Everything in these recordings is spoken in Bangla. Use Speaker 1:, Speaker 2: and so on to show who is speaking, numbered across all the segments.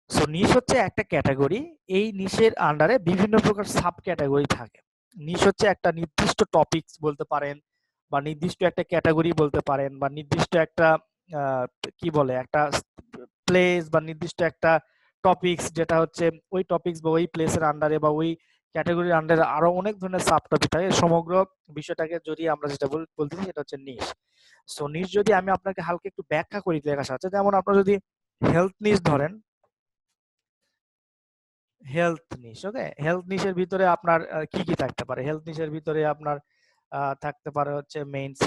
Speaker 1: সো নিশ হচ্ছে একটা ক্যাটাগরি। এই নিশের আন্ডারে বিভিন্ন প্রকার সাব ক্যাটাগরি থাকে। নিশ হচ্ছে একটা নির্দিষ্ট টপিকস বলতে পারেন, বা নির্দিষ্ট একটা ক্যাটাগরি বলতে পারেন, বা নির্দিষ্ট একটা কি বলে একটা প্লেস বা নির্দিষ্ট একটা টপিকস, যেটা হচ্ছে ওই টপিকস বা ওই প্লেসের আন্ডারে বা ওই ক্যাটাগরির আন্ডারে আরো অনেক ধরনের সাব টপিক থাকে। সমগ্র বিষয়টাকে যদি আমরা যেটা বলতেছি সেটা হচ্ছে নিশ। সো নিশ যদি আমি আপনাকে হালকা একটু ব্যাখ্যা করি লেখার সাথে, যেমন আপনারা যদি হেলথ নিশ ধরেন, হেলথ নিশ, ওকে, হেলথ নিশের ভিতরে আপনার কি কি থাকতে পারে? হেলথ নিশের ভিতরে আপনার থাকতে পারে হচ্ছে মেন্স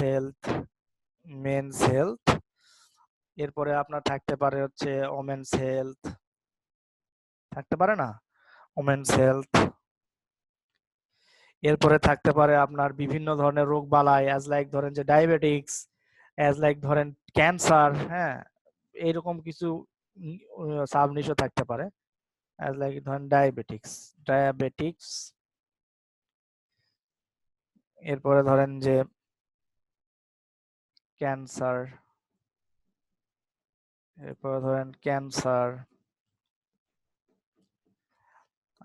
Speaker 1: হেলথ, এরপরে আপনার থাকতে পারে হচ্ছে ওমেন্স হেলথ, থাকতে পারে না ওমেন্স হেলথ, এরপরে থাকতে পারে আপনার বিভিন্ন ধরনের রোগ বালাই, অ্যাজ লাইক ধরেন যে ডায়াবেটিক্স, অ্যাজ লাইক ধরেন ক্যান্সার, হ্যাঁ, এইরকম কিছু সাব নিশও থাকতে পারে। অ্যাজ লাইক ধরেন ডায়াবেটিক্স, এরপরে ধরেন যে ক্যান্সার, এরপরে ধরেন ক্যান্সার।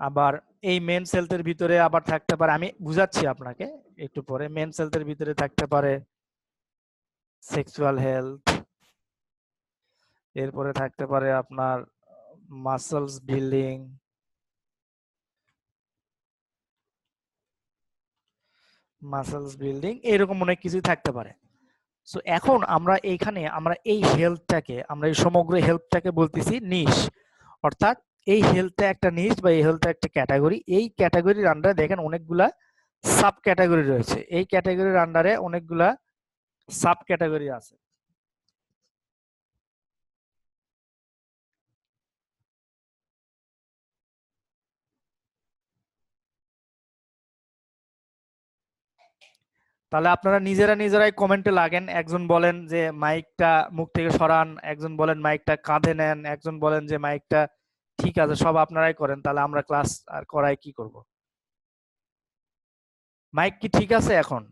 Speaker 1: আবার এই মেন্স হেলথের ভিতরে আবার থাকতে পারে, আমি বুঝাচ্ছি আপনাকে একটু পরে, মেন্স হেলথের ভিতরে থাকতে পারে সেক্সুয়াল হেলথ, এরপরে থাকতে পারে আপনার মাসলস বিল্ডিং, এরকম অনেক কিছুই থাকতে পারে। সো এখন আমরা এইখানে আমরা এই হেলথটাকে, আমরা এই সমগ্র হেলথটাকে বলতেছি নিশ। অর্থাৎ এই হেলথটা একটা নিশ বা এই হেলথটা একটা ক্যাটাগরি। এই ক্যাটাগরির আন্ডারে দেখেন অনেকগুলা সাব ক্যাটাগরি রয়েছে। এই ক্যাটাগরির আন্ডারে অনেকগুলা সাব ক্যাটাগরি আছে। তাহলে আপনারা নিজেরাই কমেন্টে লাগেন। একজন বলেন যে মাইকটা মুখ থেকে সরান, একজন বলেন মাইকটা কাঁধে নেন, একজন বলেন যে মাইকটা ঠিক আছে। সব আপনারাই করেন, তাহলে আমরা ক্লাস আর করাই কি করব? মাইক কি ঠিক আছে এখন?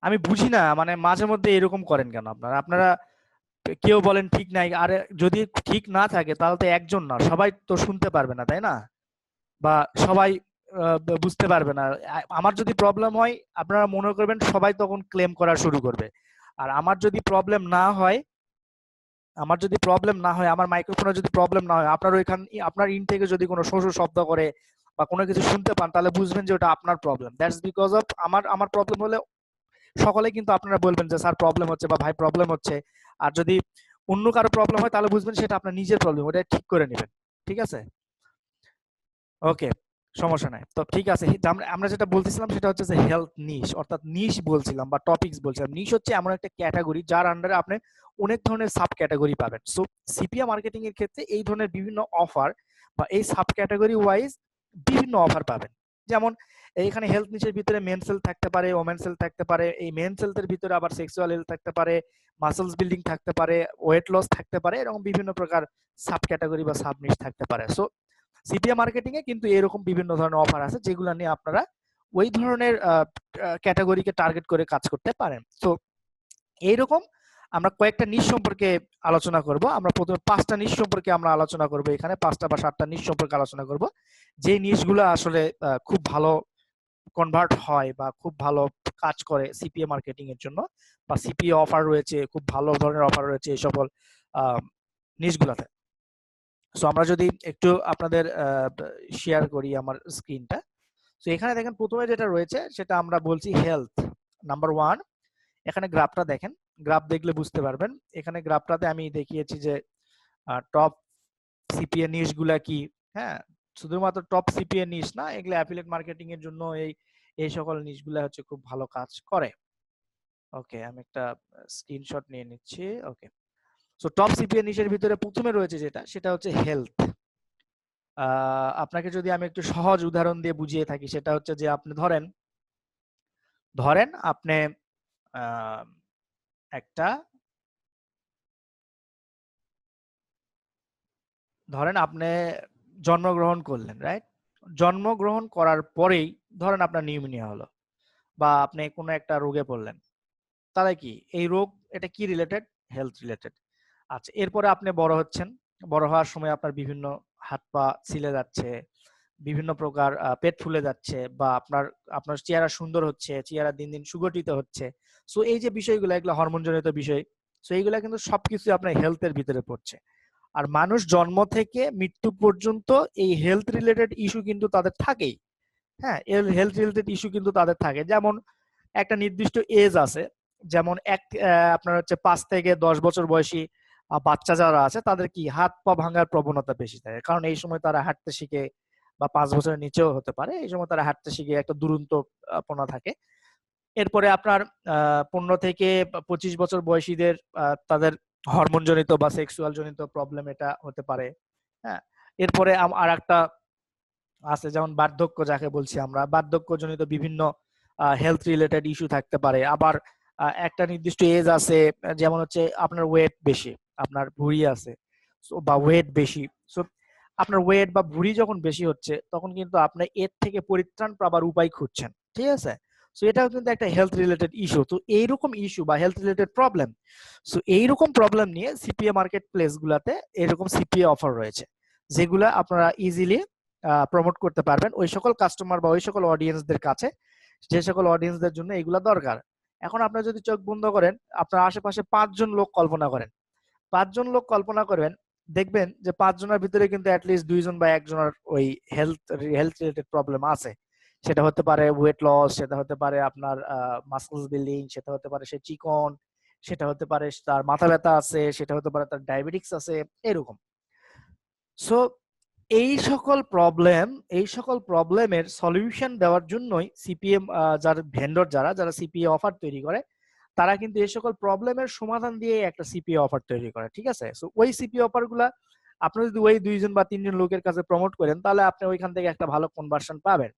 Speaker 1: আমি বুঝি না, মানে মাঝে মধ্যে এরকম করেন কেন আপনারা? আপনারা কেউ বলেন ঠিক নাই, আরে যদি ঠিক না থাকে তাহলে তো একজন না সবাই তো শুনতে পারবে না, তাই না? বা সবাই বুঝতে পারবে না। আমার যদি প্রবলেম হয়, আপনারা মনে করবেন সবাই তখন ক্লেম করা শুরু করবে। আর আমার যদি প্রবলেম না হয়, আমার মাইক্রোফোনে যদি প্রবলেম না হয়, আপনার ওইখান আপনার ইন থেকে যদি কোনো শোষ শব্দ করে বা কোনো কিছু শুনতে পান, তাহলে বুঝবেন যে ওটা আপনার প্রবলেম। দ্যাটস বিকজ অফ আমার প্রবলেম হলে সকলে কিন্তু আপনারা বলবেন যে স্যার প্রবলেম হচ্ছে বা ভাই প্রবলেম হচ্ছে। আর যদি অন্য কারো প্রবলেম হয় তাহলে বুঝবেন সেটা আপনার নিজের প্রবলেম, ওটা ঠিক করে নেবেন। ঠিক আছে? ওকে, সমস্যা নাই। তো ঠিক আছে, আমরা আমরা যেটা বলতেছিলাম সেটা হচ্ছে যে হেলথ নিশ, অর্থাৎ নিশ বলছিলাম বা টপিকস বলছিলাম। নিশ হচ্ছে এমন একটা ক্যাটাগরি যার আন্ডারে আপনি অনেক ধরনের সাব ক্যাটাগরি পাবেন। সো সিপিএ মার্কেটিং এর ক্ষেত্রে এই ধরনের বিভিন্ন অফার বা এই সাব ক্যাটাগরি ওয়াইজ বিভিন্ন অফার পাবেন। যেমন এইখানে হেলথ নিশের ভিতরে মেন্স হেলথ থাকতে পারে, ওমেন্স হেলথ থাকতে পারে। এই মেন্স হেলথের ভিতরে আবার সেক্সুয়াল হেলথ থাকতে পারে, মাসলস বিল্ডিং থাকতে পারে, ওয়েট লস থাকতে পারে, এরকম বিভিন্ন প্রকার সাব ক্যাটাগরি বা সাব নিশ থাকতে পারে। সো সিপিএ মার্কেটিং এ কিন্তু এরকম বিভিন্ন ধরনের অফার আছে যেগুলো নিয়ে আপনারা ওই ধরনের ক্যাটাগরিকে টার্গেট করে কাজ করতে পারেন। তো এইরকম আমরা কয়েকটা নিশ সম্পর্কে আলোচনা করব। আমরা প্রথমে 5টা নিশ সম্পর্কে আমরা আলোচনা করব, এখানে 5টা বা 7টা নিশ সম্পর্কে আলোচনা করব, যে নিশগুলো আসলে খুব ভালো কনভার্ট হয় বা খুব ভালো কাজ করে সিপিএ মার্কেটিং এর জন্য, বা সিপিএ অফার রয়েছে, খুব ভালো ধরনের অফার রয়েছে এই সকল নিশগুলোতে। সো আমরা যদি একটু আপনাদের শেয়ার করি আমার স্ক্রিনটা। তো এখানে দেখেন প্রথমে যেটা রয়েছে সেটা আমরা বলছি হেলথ, নাম্বার 1। এখানে গ্রাফটা দেখেন, গ্রাফ দেখলে বুঝতে পারবেন। এখানে গ্রাফটাতে আমি দেখিয়েছি যে টপ সিপিএ নিশগুলা কি। হ্যাঁ, শুধুমাত্র টপ সিপিএ নিশ না, এগুলো অ্যাফিলিয়েট মার্কেটিং এর জন্য এই সকল নিশগুলা হচ্ছে খুব ভালো কাজ করে। ওকে, আমি একটা স্ক্রিনশট নিয়ে নিচ্ছি। ওকে, সো টপ সিপিএ নিশের ভিতরে প্রথমে রয়েছে যেটা, সেটা হচ্ছে হেলথ। আপনাকে যদি আমি একটু সহজ উদাহরণ দিয়ে বুঝিয়ে থাকি, সেটা হচ্ছে যে আপনি ধরেন ধরেন আপনি আহ, একটা ধরেন আপনি জন্মগ্রহণ করলেন, রাইট? জন্মগ্রহণ করার পরেই ধরেন আপনার নিউমোনিয়া হলো, বা আপনি কোনো একটা রোগে পড়লেন, তাহলে কি এই রোগ এটা কি রিলেটেড? Health related. আচ্ছা, এরপরে আপনি বড় হচ্ছেন, বড় হওয়ার সময় আপনার বিভিন্ন হাত পা ছিলে যাচ্ছে, বিভিন্ন প্রকার পেট ফুলে যাচ্ছে, বা আপনার আপনার চেহারা সুন্দর হচ্ছে, চেহারা দিন দিন সুগঠিত হচ্ছে। সো এই যে বিষয়গুলো, এগুলো হরমোন জনিত বিষয়। সো এইগুলা কিন্তু সবকিছু আপনার হেলথের ভিতরে পড়ছে। আর মানুষ জন্ম থেকে মৃত্যু পর্যন্ত এই হেলথ রিলেটেড ইস্যু কিন্তু তাদের থাকেই। হ্যাঁ, এর হেলথ রিলেটেড ইস্যু কিন্তু তাদের থাকে। যেমন একটা নির্দিষ্ট এজ আছে, যেমন আপনার হচ্ছে 5 থেকে 10 বছর বয়সী বাচ্চা যারা আছে তাদের কি হাত পা ভাঙার প্রবণতা বেশি থাকে, কারণ এই সময় তারা হাঁটতে শিখে, বা 5 বছরের নিচেও হতে পারে, এই সময় তারা হাঁটতে শিখে, একটা দুরন্ত পনা থাকে। এরপরে আপনার 15 থেকে 25 বছর বয়সীদের তাদের হরমোন জনিত বা সেক্সুয়াল জনিত প্রবলেম এটা হতে পারে। হ্যাঁ, এরপরে আর একটা আছে, যেমন বার্ধক্য যাকে বলছি আমরা, বার্ধক্যজনিত বিভিন্ন হেলথ রিলেটেড ইস্যু থাকতে পারে। আবার একটা নির্দিষ্ট এজ আছে, যেমন হচ্ছে আপনার ওয়েট বেশি, আপনার ভুঁড়ি আছে, বা ওয়েট বেশি। সো আপনার ওয়েট বা ভুঁড়ি যখন বেশি হচ্ছে, তখন কিন্তু আপনি এর থেকে পরিত্রাণ পাবার উপায় খুঁজছেন, ঠিক আছে? সো এটাও কিন্তু একটা হেলথ রিলেটেড ইস্যু। তো এইরকম ইস্যু বা হেলথ রিলেটেড প্রবলেম, সো এইরকম প্রবলেম নিয়ে সিপিএ মার্কেট প্লেস গুলাতে এরকম সিপিএ অফার রয়েছে, যেগুলা আপনারা ইজিলি প্রমোট করতে পারবেন ওই সকল কাস্টমার বা ওই সকল অডিয়েন্সদের কাছে, যে সকল অডিয়েন্সদের জন্য এগুলা দরকার। এখন আপনার যদি চোখ বন্ধ করেন, আপনার আশেপাশে 5 জন লোক কল্পনা করেন, 5 জন লোক কল্পনা করবেন, দেখবেন যে 5 জনের ভিতরে কিন্তু অ্যাটলিস্ট 2 জন বা একজনের ওই হেলথ হেলথ রিলেটেড প্রবলেম আছে। সেটা হতে পারে ওয়েট লস, সেটা হতে পারে আপনার মাসলস বিল্ডিং, সেটা হতে পারে সে চিকন, সেটা হতে পারে তার মাথা ব্যথা আছে, সেটা হতে পারে তার ডায়াবেটিক্স আছে, এরকম। সো এই সকল প্রবলেমের সলিউশন দেওয়ার জন্যই সিপিএম যার ভেন্ডর যারা যারা সিপিএ অফার তৈরি করে, তারা কিন্তু এই সকল প্রবলেমের সমাধান দিয়ে একটা সিপিএ অফার তৈরি করে, ঠিক আছে? সো ওই সিপিএ অফার গুলা আপনি যদি ওই 2 জন বা 3 জন লোকের কাছে প্রমোট করেন, তাহলে আপনি ওইখান থেকে একটা ভালো কনভার্সন পাবেন।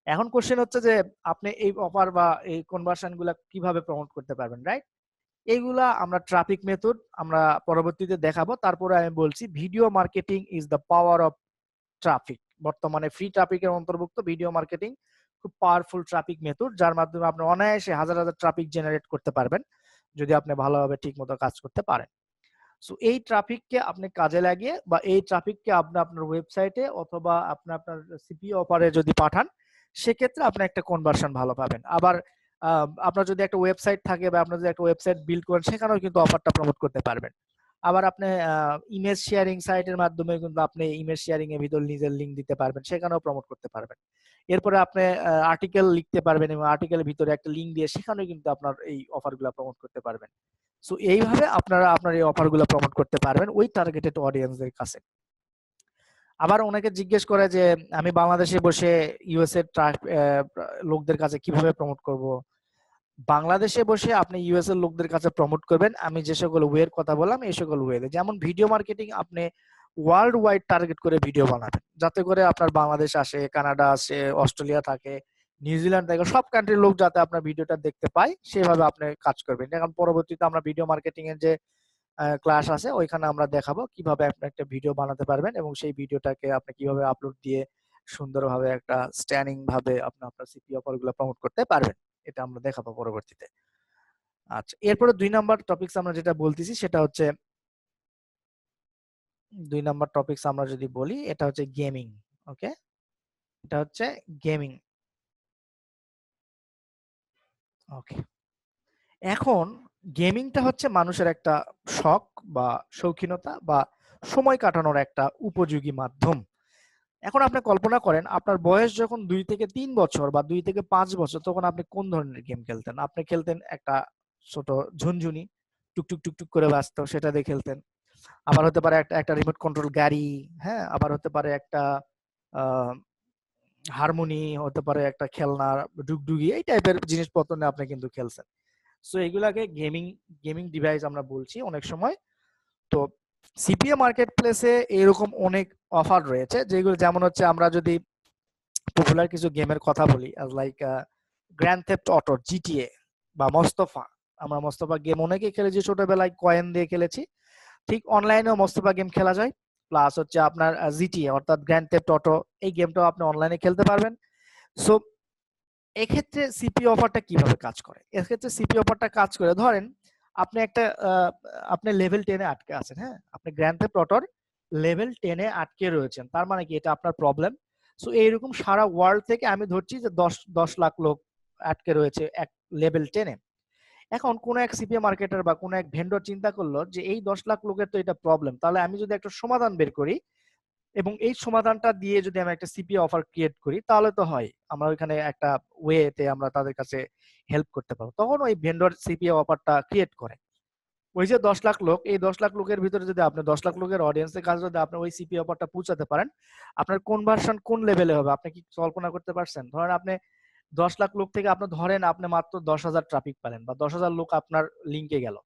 Speaker 1: এখন কোশ্চেন হচ্ছে যে আপনি এই অফার বা এই কনভার্সন গুলা কিভাবে প্রমোট করতে পারবেন, রাইট? এইগুলা আমরা ট্রাফিক মেথড আমরা পরবর্তীতে দেখাবো। তারপরে আমি বলছি video marketing is the power of traffic. বর্তমানে ফ্রি ট্রাফিকের অন্তর্ভুক্ত ভিডিও মার্কেটিং খুব পাওয়ারফুল ট্রাফিক মেথড, যার মাধ্যমে আপনি অনায়াসে হাজার হাজার ট্রাফিক জেনারেট করতে পারবেন যদি আপনি ভালোভাবে ঠিকমতো কাজ করতে পারেন। সো এই ট্রাফিককে আপনি কাজে লাগিয়ে, বা এই ট্রাফিককে আপনি আপনার ওয়েবসাইটে অথবা আপনি আপনার সিপিও অফারে যদি পাঠান, সেক্ষেত্রে আপনি একটা কনভার্সন ভালো পাবেন। আবার আপনার যদি একটা ওয়েবসাইট থাকে, বা আপনার যদি একটা ওয়েবসাইট বিল্ড করেন, সেখানেও কিন্তু অফারটা প্রমোট করতে পারবেন। আবার আপনি ইমেজ শেয়ারিং সাইটের মাধ্যমে কিন্তু আপনি ইমেজ শেয়ারিং এর ভিতর নিজের লিংক দিতে পারবেন, সেখানেও প্রমোট করতে পারবেন। এরপরে আপনি আর্টিকেল লিখতে পারবেন, এবং আর্টিকেলের ভিতরে একটা লিংক দিয়ে সেখানেও কিন্তু আপনার এই অফারগুলো প্রমোট করতে পারবেন। সো এইভাবে আপনারা আপনার এই অফারগুলো প্রমোট করতে পারবেন ওই টার্গেটেড অডিয়েন্সদের কাছে। আবার অনেকে জিজ্ঞেস করে যে আমি বাংলাদেশে বসে ইউএস এর লোকদের কাছে কিভাবে প্রমোট করব। বাংলাদেশে বসে আপনি ইউএস এর লোকদের কাছে প্রমোট করবেন আমি যে সকল ওয়ের কথা বললাম, এই সকল ওয়ে, যেমন ভিডিও মার্কেটিং আপনি ওয়ার্ল্ড ওয়াইড টার্গেট করে ভিডিও বানাবেন, যাতে করে আপনার বাংলাদেশ আসে, কানাডা আসে, অস্ট্রেলিয়া থাকে, নিউজিল্যান্ড থাকে, সব কান্ট্রির লোক যাতে আপনার ভিডিওটা দেখতে পায়, সেভাবে আপনি কাজ করবেন। এখন পরবর্তীতে আমরা ভিডিও মার্কেটিং এর যে ক্লাস আছে ওইখানে আমরা দেখাবো কিভাবে আপনি একটা ভিডিও বানাতে পারবেন, এবং সেই ভিডিওটাকে আপনি কিভাবে আপলোড দিয়ে সুন্দরভাবে একটা স্ট্যান্ডিং ভাবে আপনি আপনার সিপি অফার গুলো প্রমোট করতে পারবেন। এটা আমরা দেখাবো পরবর্তীতে। আচ্ছা, এরপরে 2 নাম্বার টপিকস আমরা যেটা বলতেছি সেটা হচ্ছে 2 নাম্বার টপিকস আমরা যদি বলি, এটা হচ্ছে গেমিং। ওকে, এটা হচ্ছে গেমিং। ওকে, এখন গেমিংটা হচ্ছে মানুষের একটা শখ বা শৌখিনতা বা সময় কাটানোর একটা উপযোগী মাধ্যম। এখন আপনি কল্পনা করেন আপনার বয়স যখন 2 থেকে 3 বছর বা 2 থেকে 5 বছর, তখন আপনি কোন ধরনের গেম খেলতেন? আপনি খেলতেন একটা ছোট ঝুনঝুনি, টুকটুক টুকটুক করে বাজতো, সেটা দিয়ে খেলতেন। আবার হতে পারে একটা একটা রিমোট কন্ট্রোল গাড়ি, হ্যাঁ, আবার হতে পারে একটা আহ হারমোনি, হতে পারে একটা খেলনা ডুগডুগি, এই টাইপের জিনিসপত্র নিয়ে আপনি কিন্তু খেলছেন। সো এগুলাকে গেমিং গেমিং ডিভাইস আমরা বলছি অনেক সময়। তো সিপিএ মার্কেট প্লেসে এরকম অনেক অফার রয়েছে, যেগুলো যেমন হচ্ছে আমরা যদি পপুলার কিছু গেমের কথা বলি, like grand theft auto, GTA বা মোস্তফা। আমরা মোস্তফা গেম অনেকেই খেলেছি, ছোটবেলায় কয়েন দিয়ে খেলেছি। ঠিক অনলাইনেও মোস্তফা গেম খেলা যায়। প্লাস হচ্ছে আপনার জিটিএ অর্থাৎ গ্র্যান্ড থেফট অটো, এই গেমটাও আপনি অনলাইনে খেলতে পারবেন। সো এক্ষেত্রে সিপি অফারটা কিভাবে কাজ করে? এক্ষেত্রে সিপি অফারটা কাজ করে, ধরেন আপনি একটা আপনি লেভেল 10 এ আটকে আছেন, হ্যাঁ? আপনি গ্র্যান্ড থেফট অটোর লেভেল 10 এ আটকে রয়েছেন। তার মানে কি এটা আপনার প্রবলেম। সো এইরকম সারা ওয়ার্ল্ড থেকে আমি ধরছি যে 10 লাখ লোক আটকে রয়েছে এক লেভেল 10 এ। এখন কোন এক সিপিএ মার্কেটার বা কোন এক ভেন্ডর চিন্তা করলো যে এই 10 লাখ লোকের তো এটা প্রবলেম, তাহলে আমি যদি একটা সমাধান বের করি এবং এই সমাধানটা দিয়ে যদি আমি একটা সিপিএ অফার ক্রিয়েট করি, তাহলে তো হয় আমরা ওইখানে একটা ওয়েতে আমরা তাদের কাছে হেল্প করতে পারবো। তখন ওই ভেন্ডর সিপিএ অফারটা ক্রিয়েট করে। ওই যে 10 লাখ লোক, এই 10 লাখ লোকের ভিতরে যদি আপনি 10 লাখ লোকের অডিয়েন্সের কাছে যদি আপনি ওই সিপিএ অফারটা পৌঁছাতে পারেন, আপনার কনভার্সন কোন লেভেলে হবে আপনি কি কল্পনা করতে পারছেন? ধরেন আপনি 10 লাখ লোক থেকে আপনি ধরেন আপনি মাত্র 10,000 ট্রাফিক পেলেন বা 10,000 লোক আপনার লিঙ্কে গেল।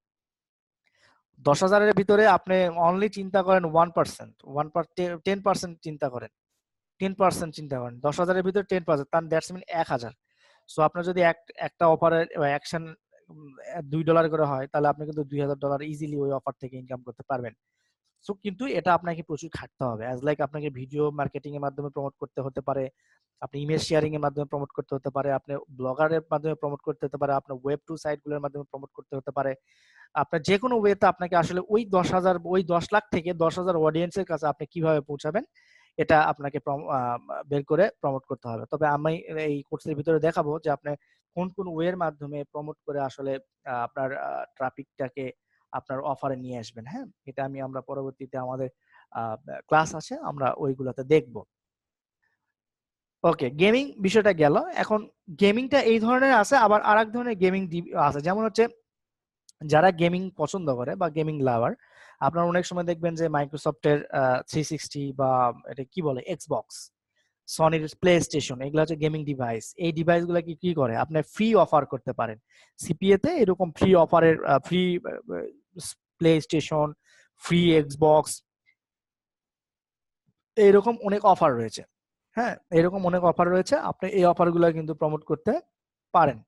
Speaker 1: 10,000-এর ভিতরে আপনি অনলি চিন্তা করেন 1%, 10% চিন্তা করেন। 10% চিন্তা করেন। 10,000-এর ভিতরে 10%, তার দ্যাটস মিন 1,000। সো আপনার যদি একটা অফারের অ্যাকশন $2 করে হয়, তাহলে আপনি কিন্তু $2,000 ইজিলি ওই অফার থেকে ইনকাম করতে পারবেন। সো কিন্তু এটা আপনাকে প্রচুর খাটতে হবে। অ্যাজ লাইক আপনাকে ভিডিও মার্কেটিং এর মাধ্যমে প্রমোট করতে হতে পারে, আপনি ইমেজ শেয়ারিং এর মাধ্যমে প্রমোট করতে হতে পারে, আপনি ব্লগারের মাধ্যমে প্রমোট করতে হতে পারে, আপনার ওয়েব টু সাইট গুলোর মাধ্যমে প্রমোট করতে হতে পারে। আপনার যে কোনো ওয়েতে আপনাকে আসলে ওই 10,000 ওই 10 লাখ থেকে 10,000 অডিয়েন্সের কাছে আপনি কিভাবে পৌঁছাবেন, এটা আপনাকে বের করে প্রমোট করতে হবে। তবে আমি এই কোর্সের ভিতরে দেখাবো যে আপনি কোন কোন ওয়ের মাধ্যমে প্রমোট করে আসলে আপনার ট্রাফিকটাকে আপনার অফারে নিয়ে আসবেন। হ্যাঁ, এটা আমরা পরবর্তীতে আমাদের ক্লাস আছে, আমরা ওইগুলোতে দেখব। ওকে, গেমিং বিষয়টা গেল। এখন গেমিংটা এই ধরনের আছে, আবার আরেক ধরনের গেমিং আছে, যেমন হচ্ছে যারা গেমিং পছন্দ করে বা গেমিং লাভার, আপনারা অনেক সময় দেখবেন যে মাইক্রোসফটের 360 বা এটা কি বলে এক্সবক্স, সনির প্লে স্টেশন, এগুলো হচ্ছে গেমিং ডিভাইস। এই ডিভাইস গুলো কি করে আপনি ফ্রি অফার করতে পারেন সিপিএ তে, এরকম ফ্রি অফারের free play station, free Xbox, এরকম অনেক অফার রয়েছে। হ্যাঁ, এরকম অনেক অফার রয়েছে, আপনি এই অফারগুলো কিন্তু প্রমোট করতে পারেন।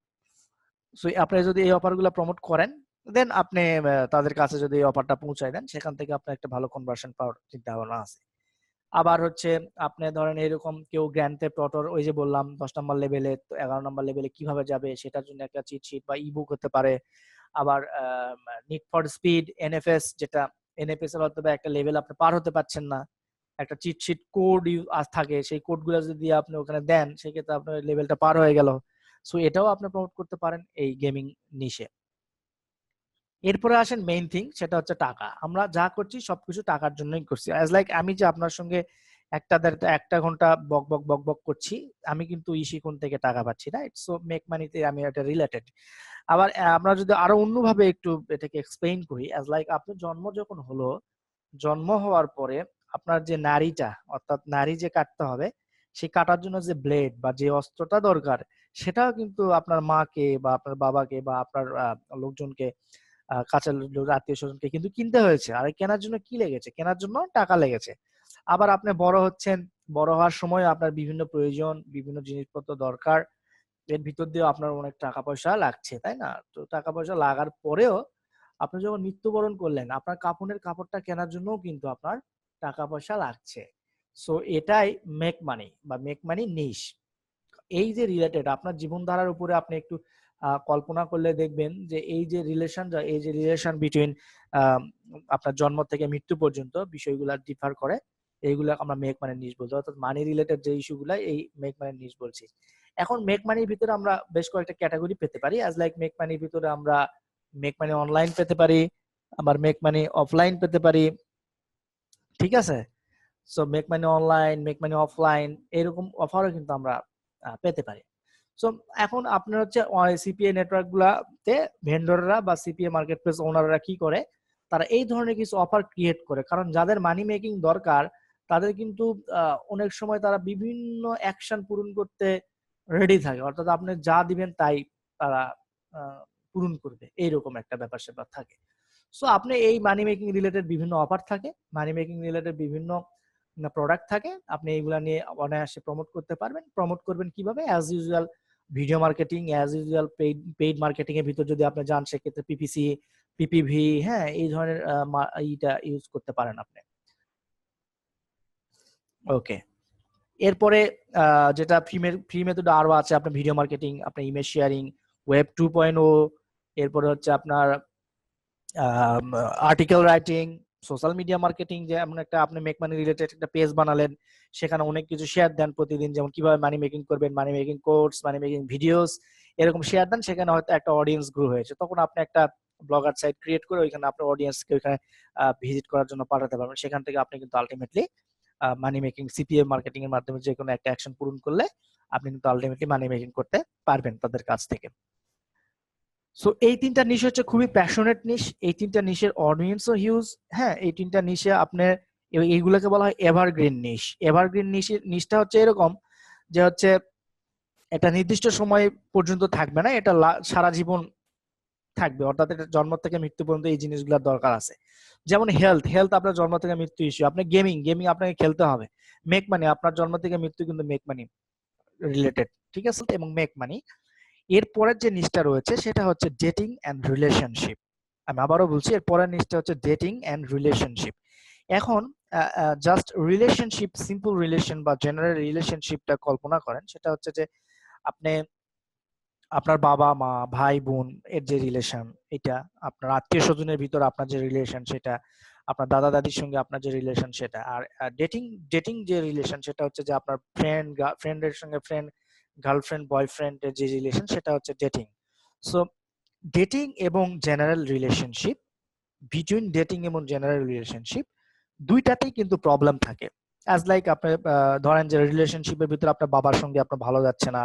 Speaker 1: সো আপনি যদি এই অফারগুলো প্রমোট করেন, দেন আপনি তাদের কাছে যদি এই অফারটা পৌঁছায় দেন, সেখান থেকে আপনার একটা ভালো কনভার্সন পাওয়ার চিন্তা ভাবনা আছে। আবার হচ্ছে আপনি ধরেন এরকম কেউ গ্র্যান্ড থেফট অটোর ওই যে বললাম 10 নম্বর লেভেলে, 11 নম্বর লেভেলে কিভাবে যাবে সেটার জন্য একটা চিট শিট বা ইবুক হতে পারে। আবার নিড ফর স্পিড এনএফএস, যেটা এনএফএস এর হয়তো একটা লেভেল আপনি পার হতে পারছেন না, একটা চিট শিট কোড থাকে, সেই কোডগুলো যদি আপনি ওখানে দেন, সেক্ষেত্রে আপনার লেভেলটা পার হয়ে গেল। সো এটাও আপনি প্রমোট করতে পারেন এই গেমিং নিশে। এরপরে আসেন মেইন থিং, সেটা হচ্ছে টাকা। আমরা যা করছি সবকিছু টাকার জন্যই করছি। অ্যাজ লাইক আমি যে আপনার সঙ্গে একটা ঘন্টা বক বক বক বক করছি, আমি কিন্তু ইশিকোণ থেকে টাকা পাচ্ছি, রাইট? সো মেক মানিতে আমি এটা রিলেটেড। আবার আমরা যদি আরো অন্যভাবে একটু এটাকে এক্সপ্লেইন করি, অ্যাজ লাইক আপনার জন্ম যখন হলো, জন্ম হওয়ার পরে আপনার যে নাড়িটা, অর্থাৎ নাড়ি যে কাটতে হবে, সেই কাটার জন্য যে ব্লেড বা যে অস্ত্রটা দরকার, সেটাও কিন্তু আপনার মাকে বা আপনার বাবাকে বা আপনার লোকজনকে, কাছের আত্মীয় স্বজনকে কিন্তু কিনতে হয়েছে। আর কেনার জন্য কি লেগেছে? কেনার জন্য টাকা লেগেছে। আবার আপনি বড় হচ্ছেন, বড় হওয়ার সময় আপনার বিভিন্ন প্রয়োজন, বিভিন্ন জিনিসপত্র দরকার, এর ভিতর দিয়ে আপনার অনেক টাকা পয়সা লাগছে, তাই না? তো টাকা পয়সা লাগার পরেও আপনি যখন মৃত্যুবরণ করলেন, আপনার কাফনের কাপড়টা কেনার জন্যও কিন্তু আপনার টাকা পয়সা লাগছে। সো এটাই মেক মানি বা মেক মানি নিশ। এই যে রিলেটেড আপনার জীবনধারার উপরে আপনি একটু কল্পনা করলে দেখবেন যে এই যে রিলেশন বিটুইন আপনার জন্ম থেকে মৃত্যু পর্যন্ত বিষয়গুলা ডিফার করে, এইগুলা আমরা মেক মানি নিশ বলছি। অর্থাৎ মানি রিলেটেড যে ইস্যুগুলা, এই মেক মানি নিশ বলছি। এখন মেক মানির ভিতরে আমরা বেশ কয়েকটা ক্যাটাগরি পেতে পারি। অ্যাজ লাইক মেক মানির ভিতরে আমরা মেক মানি অনলাইন পেতে পারি, আবার মেক মানি অফলাইন পেতে পারি, ঠিক আছে? So make money online, make money offline, এরকম অফারও কিন্তু আমরা পেতে পারি। সো এখন আপনার হচ্ছে সিপিএ নেটওয়ার্ক গুলাতে ভেন্ডররা বা সিপিএ মার্কেট প্লেস ওনাররা কি করে, তারা এই ধরনের কিছু অফার ক্রিয়েট করে, কারণ যাদের মানি মেকিং দরকার তাদের কিন্তু অনেক সময় তারা বিভিন্ন অ্যাকশন পূরণ করতে রেডি থাকে, অর্থাৎ আপনি যা দিবেন তাই তারা পূরণ করবে, এইরকম একটা ব্যাপার স্যাপার থাকে। সো আপনি এই মানি মেকিং রিলেটেড বিভিন্ন অফার থাকে, মানি মেকিং রিলেটেড বিভিন্ন প্রোডাক্ট থাকে, আপনি এইগুলা নিয়ে অনায়াসে প্রমোট করতে পারবেন। প্রমোট করবেন কিভাবে? As usual video marketing, as usual paid marketing এর ভিতর যদি আপনি যান, সেক্ষেত্রে পিপিসি, পিপিভি, হ্যাঁ, এই ধরনের এইটা ইউজ করতে পারেন আপনি। ওকে, এরপরে যেটা ফ্রি মেথড আরো আছে, আপনার ভিডিও মার্কেটিং, আপনার ইমেজ শেয়ারিং, ওয়েব 2.0, এরপরে হচ্ছে আপনার article writing, social media marketing, যেমন একটা আপনি মেক মানি রিলেটেড একটা পেজ বানালেন, সেখানে অনেক কিছু শেয়ার দেন প্রতিদিন, যেমন কিভাবে মানি মেকিং করবেন, মানি মেকিং কোর্স, মানি মেকিং ভিডিওস, এরকম শেয়ার দেন, সেখানে হয়তো একটা অডিয়েন্স গ্রো হয়েছে, তখন আপনি একটা ব্লগার সাইট ক্রিয়েট করে ওইখানে আপনার অডিয়েন্সকে ওইখানে ভিজিট করার জন্য পাঠাতে পারবেন, সেখান থেকে আপনি কিন্তু আলটিমেটলি মানি মেকিং, সিপিএ মার্কেটিং এর মাধ্যমে যে কোনো একটা অ্যাকশন পূরণ করলে আপনি কিন্তু আলটিমেটলি মানি মেকিং করতে পারবেন তাদের কাছ থেকে। সো এই তিনটা নিশ হচ্ছে খুবই প্যাশনেট নিশ, এই তিনটা নিশের অডিয়েন্সও হিউজ। হ্যাঁ, এই তিনটা নিশে আপনার এইগুলোকে বলা হয় এভারগ্রিন নিশ। এভারগ্রিন নিশটা হচ্ছে এরকম যে হচ্ছে একটা নির্দিষ্ট সময় পর্যন্ত থাকবে না, এটা সারা জীবন থাকবে, অর্থাৎ এটা জন্ম থেকে মৃত্যু পর্যন্ত এই জিনিসগুলোর দরকার আছে। যেমন হেলথ আপনার জন্ম থেকে মৃত্যু ইস্যু, আপনি গেমিং আপনাকে খেলতে হবে। মেক মানি আপনার জন্ম থেকে মৃত্যু কিন্তু মেক মানি রিলেটেড, ঠিক আছে, এবং মেক মানি। এরপরের যে নিচটা রয়েছে সেটা হচ্ছে ডেটিং অ্যান্ড রিলেশনশিপ। আমি আবারও বলছি, এর পরের নিচটা হচ্ছে ডেটিং অ্যান্ড রিলেশনশিপ। এখন জাস্ট রিলেশনশিপ, সিম্পল রিলেশন বা জেনারেল রিলেশনশিপটা কল্পনা করেন, সেটা হচ্ছে যে আপনি আপনার বাবা মা ভাই বোন এর যে রিলেশন, এটা আপনার আত্মীয় স্বজনের ভিতর আপনার যে রিলেশন সেটা, আপনার দাদা দাদির সঙ্গে আপনার যে রিলেশন সেটা। আর ডেটিং ডেটিং যে রিলেশন সেটা হচ্ছে যে আপনার ফ্রেন্ডের সঙ্গে গার্লফ্রেন্ড বয়ফ্রেন্ড এর যে রিলেশন সেটা হচ্ছে ডেটিং। সো ডেটিং এবং জেনারেল রিলেশনশিপ, বিটুইন ডেটিং এবং জেনারেল রিলেশনশিপ দুইটাতেই কিন্তু প্রবলেম থাকে। অ্যাজ লাইক আপনি ধরেন যে রিলেশনশিপের ভিতরে আপনার বাবার সঙ্গে আপনার ভালো যাচ্ছে না,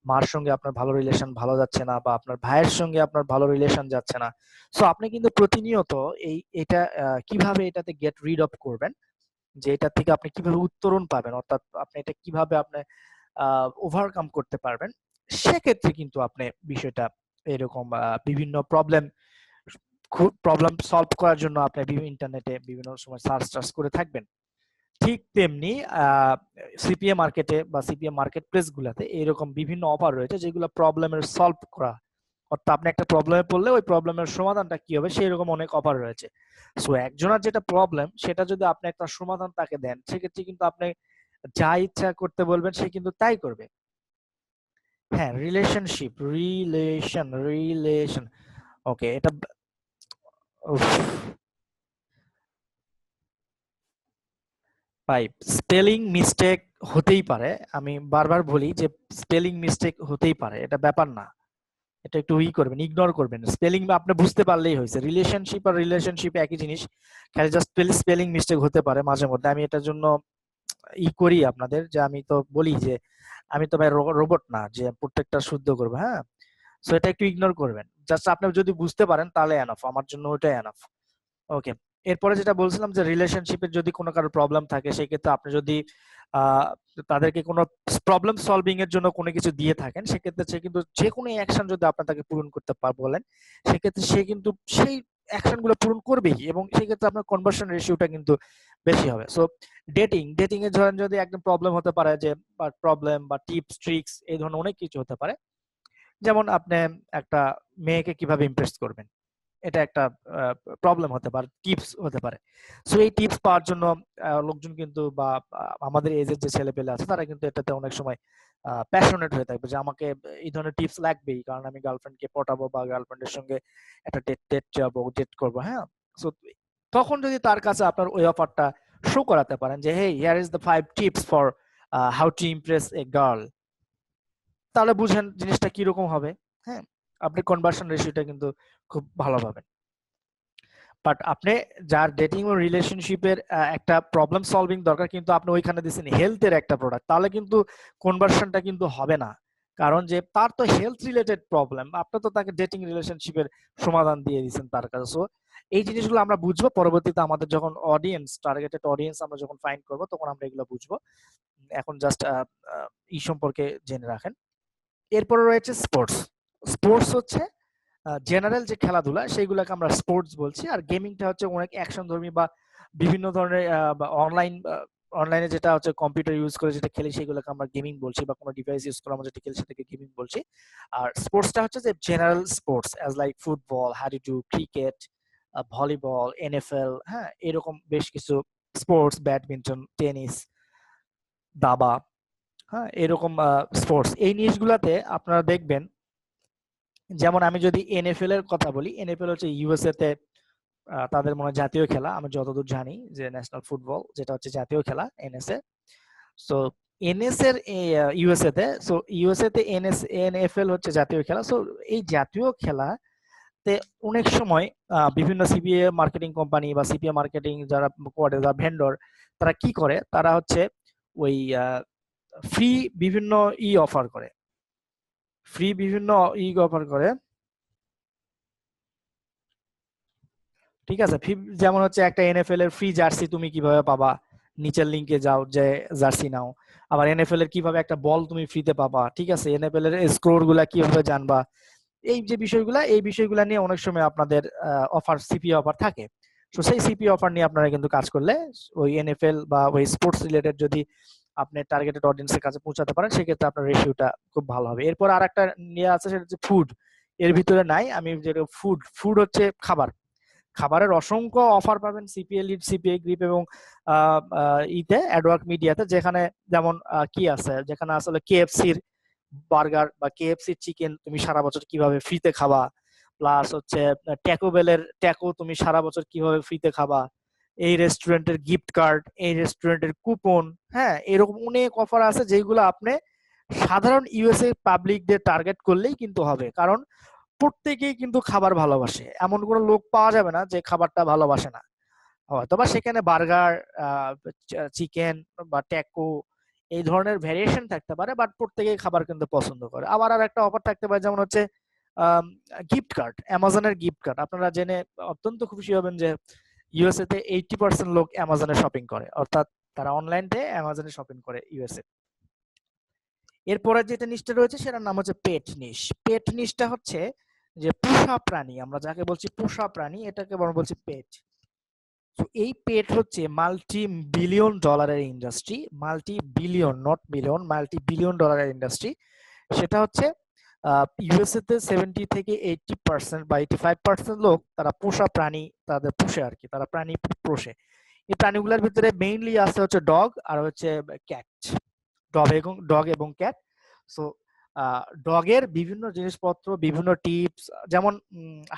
Speaker 1: মার সঙ্গে আপনার ভালো রিলেশন ভালো যাচ্ছে না, বা আপনার ভাইয়ের সঙ্গে আপনার ভালো রিলেশন যাচ্ছে না। সো আপনি কিন্তু প্রতিনিয়ত এটা কিভাবে এটাতে গেট রিড অফ করবেন, যে এটা থেকে আপনি কিভাবে উত্তরণ পাবেন, অর্থাৎ আপনি এটা কিভাবে আপনি ওভারকাম করতে পারবেন, সেক্ষেত্রে কিন্তু আপনি বিষয়টা এরকম বিভিন্ন প্রবলেম সলভ করার জন্য আপনি বিভিন্ন ইন্টারনেটে বিভিন্ন সময় সার্চ করে থাকবেন। ঠিক তেমনি সিপিএ মার্কেটে বা সিপিএ মার্কেট প্লেস গুলাতে এরকম বিভিন্ন অফার রয়েছে যেগুলো প্রবলেমের সলভ করা, অর্থাৎ আপনি একটা প্রবলেমে পড়লে ওই প্রবলেমের সমাধানটা কি হবে সেই রকম অনেক অফার রয়েছে। সো একজনের যেটা প্রবলেম সেটা যদি আপনি একটা সমাধান তাকে দেন, সেক্ষেত্রে কিন্তু আপনি যা ইচ্ছা করতে বলবেন সে কিন্তু তাই করবে। হ্যাঁ, রিলেশন, ওকে, এটা উফ, ভাই স্পেলিং মিস্টেক হতেই পারে, আমি বারবার বলি যে স্পেলিং মিস্টেক হতেই পারে, এটা ব্যাপার না, এটা একটু করবেন, ইগনোর করবেন, স্পেলিং আপনি বুঝতে পারলেই হয়েছে। রিলেশনশিপ আর রিলেশনশিপ একই জিনিস, খালি জাস্ট স্পেলিং মিস্টেক হতে পারে মাঝে মধ্যে। আমি এটার জন্য করি আপনাদের, যে আমি তো বলি যে আমি তো ভাই রোবট না যে প্রত্যেকটা শুদ্ধ করবো, হ্যাঁ। সো এটা একটু ইগনোর করবেন, জাস্ট আপনি যদি বুঝতে পারেন তাহলে এনাফ, আমার জন্য ওটাই এনাফ। ওকে, এরপরে যেটা বলছিলাম যে রিলেশনশিপের যদি কোনো কারো প্রবলেম থাকে, সেক্ষেত্রে আপনি যদি আহ, তাদেরকে কোনো প্রবলেম সলভিং এর জন্য কোনো কিছু দিয়ে থাকেন, সেক্ষেত্রে সে কিন্তু যে কোনো অ্যাকশন যদি আপনি তাকে পূরণ করতে বলেন, সেক্ষেত্রে সে কিন্তু সেই অ্যাকশন গুলো পূরণ করবেই, এবং সেক্ষেত্রে আপনার কনভার্সন রেশিওটা কিন্তু বেশি হবে। সো ডেটিং এর ধরেন যদি একদম প্রবলেম হতে পারে, যে প্রবলেম বা টিপস ট্রিক্স এই ধরনের অনেক কিছু হতে পারে, যেমন আপনি একটা মেয়েকে কিভাবে ইমপ্রেস করবেন, এটা একটা প্রবলেম হতে পারে, টিপস হতে পারে। সো এই টিপস পাওয়ার জন্য লোকজন কিন্তু বা আমাদের এজের যে ছেলে পেলে আছে তারা কিন্তু এটাতে অনেক সময় প্যাশনেট হয়ে থাকবে, যে আমাকে এই ধরনের টিপস লাগবেই, কারণ আমি গার্লফ্রেন্ডকে পটাবো বা গার্লফ্রেন্ডের সঙ্গে একটা ডেট যাবো, ডেট করবো, হ্যাঁ। সো তখন যদি তার কাছে আপনার ওই অফারটা শো করাতে পারেন যে hey here is the 5 tips for how to impress a girl, তাহলে বুঝেন জিনিসটা কিরকম হবে। হ্যাঁ, আপনি কনভার্সন রেশিওটা কিন্তু খুব ভালো পাবেন। বাট আপনি যার ডেটিং ও রিলেশনশিপের একটা প্রবলেম সলভিং দরকার, কিন্তু আপনি ওইখানে দিচ্ছেন হেলথের একটা প্রোডাক্ট, তাহলে কিন্তু কনভার্সনটা কিন্তু হবে না, কারণ যে তার তো হেলথ রিলেটেড প্রবলেম, আপনি তো তাকে ডেটিং রিলেশনশিপের সমাধান দিয়ে দিচ্ছেন তার কাছে। সো এই জিনিসগুলো আমরা বুঝবো পরবর্তীতে, আমাদের যখন টার্গেটেড অডিয়েন্স আমরা যখন ফাইন্ড করবো তখন আমরা এগুলো বুঝবো। এখন জাস্ট সম্পর্কে জেনে রাখেন। এরপরে রয়েছে স্পোর্টস। স্পোর্টস হচ্ছে জেনারেল যে খেলাধুলা সেইগুলোকে আমরা স্পোর্টস বলছি, আর গেমিংটা হচ্ছে অনেক অ্যাকশন ধর্মী বা বিভিন্ন ধরনের অনলাইনে যেটা হচ্ছে কম্পিউটার ইউজ করে যেটা খেলি সেগুলোকে আমরা গেমিং বলছি, বা কোনো ডিভাইস ইউজ করে আমরা যেটা খেলি সেটাকে গেমিং বলছি। আর স্পোর্টসটা হচ্ছে যে general sports as like football, হাডুডু, ক্রিকেট, ভলিবল, এনএফএল, হ্যাঁ, এরকম বেশ কিছু স্পোর্টস, ব্যাডমিন্টন, টেনিস, দাবা, হ্যাঁ, এরকম স্পোর্টস, এই নিশগুলাতে আপনারা দেখবেন, যেমন আমি যদি এনএফএল এর কথা বলি, এনএফএল হচ্ছে ইউএসএ তে তাদের মনে হয় জাতীয় খেলা, আমি যতদূর জানি যে ন্যাশনাল ফুটবল যেটা হচ্ছে জাতীয় খেলা এনএসএ। সো এনএস এর ইউএসএ তে, সো ইউএসএ তে এনএফএল হচ্ছে জাতীয় খেলা। সো এই জাতীয় খেলাতে অনেক সময় বিভিন্ন সিপিএ মার্কেটিং কোম্পানি বা সিপিএ মার্কেটিং যারা করে, যারা ভেন্ডর, তারা কি করে, তারা হচ্ছে ওই ফ্রি বিভিন্ন অফার করে, ফ্রি বিভিন্ন অফার করে, ঠিক আছে। যেমন হচ্ছে একটা এনএফএল এর ফ্রি জার্সি তুমি কিভাবে পাবা, নিচের লিংকে যাও যে জার্সি নাও। আবার এনএফএল এর কিভাবে একটা বল তুমি ফ্রিতে পাবা, ঠিক আছে, এনএফএল এর স্কোর গুলা কিভাবে জানবা, এই যে বিষয়গুলা, এই বিষয়গুলা নিয়ে অনেক সময় আপনাদের অফার, সিপি অফার থাকে। তো সেই সিপি অফার নিয়ে আপনারা কিন্তু কাজ করলে ওই এনএফএল বা ওই স্পোর্টস রিলেটেড যদি আপনি টার্গেটেড অডিয়েন্সের কাছে পৌঁছাতে পারেন, সেক্ষেত্রে আপনার রেশিওটা খুব ভালো হবে। এরপর আরেকটা নিয়ে আছে, সেটা হচ্ছে ফুড। এর ভিতরে নাই, আমি যেটা ফুড, ফুড হচ্ছে খাবার, খাবারের অসংখ্য অফার পাবেন সিপিএ লিড, সিপিএ গ্রিপ এবং ইতে অ্যাডওয়ার্ক মিডিয়াতে, যেখানে যেমন কি আছে, যেখানে আসলে কেএফসির বার্গার বা কেএফসির চিকেন তুমি সারা বছর কিভাবে ফ্রিতে খাবা, প্লাস হচ্ছে ট্যাকো বেলের ট্যাকো তুমি সারা বছর কিভাবে ফ্রিতে খাবা, এই রেস্টুরেন্টের গিফট কার্ড, এই রেস্টুরেন্টের কুপন, হ্যাঁ, এরকম অনেক অফার আছে যেগুলো আপনি সাধারণ ইউএসএ পাবলিকদের টার্গেট করলেই কিন্তু হবে। কারণ প্রত্যেকেই কিন্তু খাবার ভালোবাসে, এমন কোনো লোক পাওয়া যাবে না যে খাবারটা ভালোবাসে না। হয়তোবা সেখানে বার্গার, চিকেন বা ট্যাকো এই ধরনের ভেরিয়েশন থাকতে পারে, বাট প্রত্যেকেই খাবার কিন্তু পছন্দ করে। আবার আর একটা অফার থাকতে পারে, যেমন হচ্ছে গিফট কার্ড, অ্যামাজনের গিফট কার্ড। আপনারা জেনে অত্যন্ত খুশি হবেন যে ইউএসএ তে 80% লোক অ্যামাজনে শপিং করে, অর্থাৎ তারা অনলাইন থেকে অ্যামাজনে শপিং করে ইউএসএ। এরপরে যেটা নিচটা রয়েছে সেটার নাম হচ্ছে পেট নিশ। পেট নিশটা হচ্ছে যে পোষা প্রাণী, আমরা যাকে বলছি পোষা প্রাণী, এটাকে বলা বলছি পেট। তো এই পেট হচ্ছে মাল্টি বিলিয়ন ডলারের industry, multi billion, not million, multi billion ডলারের ইন্ডাস্ট্রি। সেটা হচ্ছে ইউএসএ তে 70 থেকে 80% বা 85% লোক তারা পোষা প্রাণী তাদের পোষে আর কি, তারা প্রাণী পোষে। এই প্রাণীগুলোর ভিতরে মেইনলি আছে হচ্ছে ডগ আর হচ্ছে ক্যাট, ডগ এবং ক্যাট। সো ডগের বিভিন্ন জিনিসপত্র, বিভিন্ন টিপস, যেমন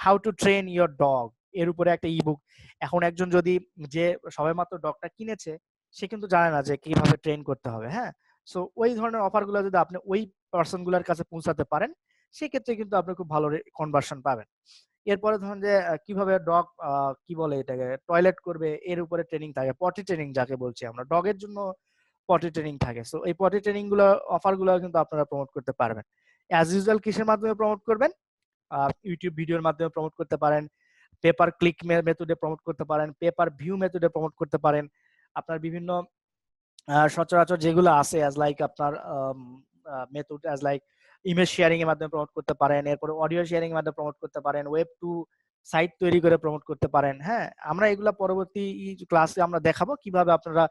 Speaker 1: how to train your dog, এর উপরে একটা ইবুক। এখন একজন যদি, যে সবেমাত্র ডগটা কিনেছে, সে কিন্তু জানে না যে কিভাবে ট্রেন করতে হবে, হ্যাঁ। সো ওই ধরনের অফারগুলো যদি আপনি ওই পার্সন গুলার কাছে পৌঁছাতে পারেন, সেক্ষেত্রে কিন্তু আপনি খুব ভালো কনভার্সন পাবেন। এরপরে ধরুন যে কিভাবে ডগ কি বলে এটাকে টয়লেট করবে, এর উপরে ট্রেনিং থাকে, পটি ট্রেনিং যাকে বলছি আমরা, ডগের জন্য পটি ট্রেনিং থাকে। সো এই পটি ট্রেনিং গুলো, অফার গুলো কিন্তু আপনারা প্রমোট করতে পারবেন। অ্যাজ ইউজুয়াল কিসের মাধ্যমে প্রমোট করবেন? ইউটিউব ভিডিওর মাধ্যমে প্রমোট করতে পারেন, পেপার ক্লিক মেথডে প্রমোট করতে পারেন, পেপার ভিউ মেথডে প্রমোট করতে পারেন। আপনার বিভিন্ন সচরাচর যেগুলো আছে অ্যাজ লাইক আপনার method as like image sharing এর মাধ্যমে প্রমোট করতে পারেন, এরপরে অডিও শেয়ারিং এর মাধ্যমে প্রমোট করতে পারেন, ওয়েব টু সাইট তৈরি করে প্রমোট করতে পারেন। হ্যাঁ, আমরা এগুলা পরবর্তী ক্লাসে আমরা দেখাবো কিভাবে আপনারা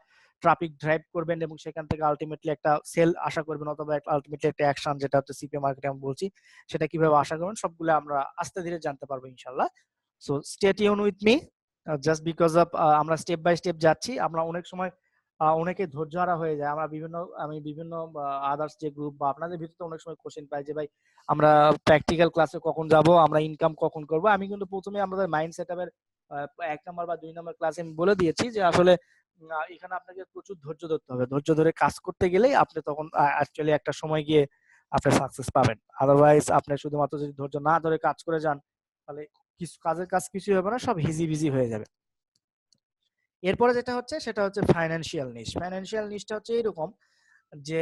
Speaker 1: ট্রাফিক ড্রাইভ করবেন এবং সেখান থেকে আলটিমেটলি একটা সেল আশা করবেন, অথবা আলটিমেটলি একটা অ্যাকশন, যেটা হচ্ছে সিপিএ মার্কেটিং আমি বলছি, সেটা কিভাবে আশা করবেন, সবগুলো আমরা আস্তে ধীরে জানতে পারবো ইনশাআল্লাহ। So stay tune with me, just because of আমরা স্টেপ বাই স্টেপ যাচ্ছি। আমরা অনেক সময় অনেকে ধৈর্যহারা হয়ে যায়। আমি বিভিন্ন আদার্স যে গ্রুপ বা আপনাদের ভিতরে অনেক সময় কোশ্চেন পাই যে ভাই আমরা প্র্যাকটিক্যাল ক্লাসে কখন যাব, আমরা ইনকাম কখন করব। আমি কিন্তু প্রথমে আমাদের মাইন্ড সেটআপের 1 নম্বর বা 2 নম্বর ক্লাসে আমি বলে দিয়েছি যে আসলে এখানে আপনাকে প্রচুর ধৈর্য ধরতে হবে, ধৈর্য ধরে কাজ করতে গেলেই আপনি তখন অ্যাকচুয়ালি একটা সময় গিয়ে আপনি সাকসেস পাবেন। আদারওয়াইজ আপনি শুধুমাত্র যদি ধৈর্য না ধরে কাজ করে যান, তাহলে কিছু কাজের কাজ কিছুই হবে না, সব হিজি বিজি হয়ে যাবে। এরপরে যেটা হচ্ছে সেটা হচ্ছে ফাইন্যান্সিয়াল নিশ। ফাইন্যান্সিয়াল নিশটা হচ্ছে এরকম যে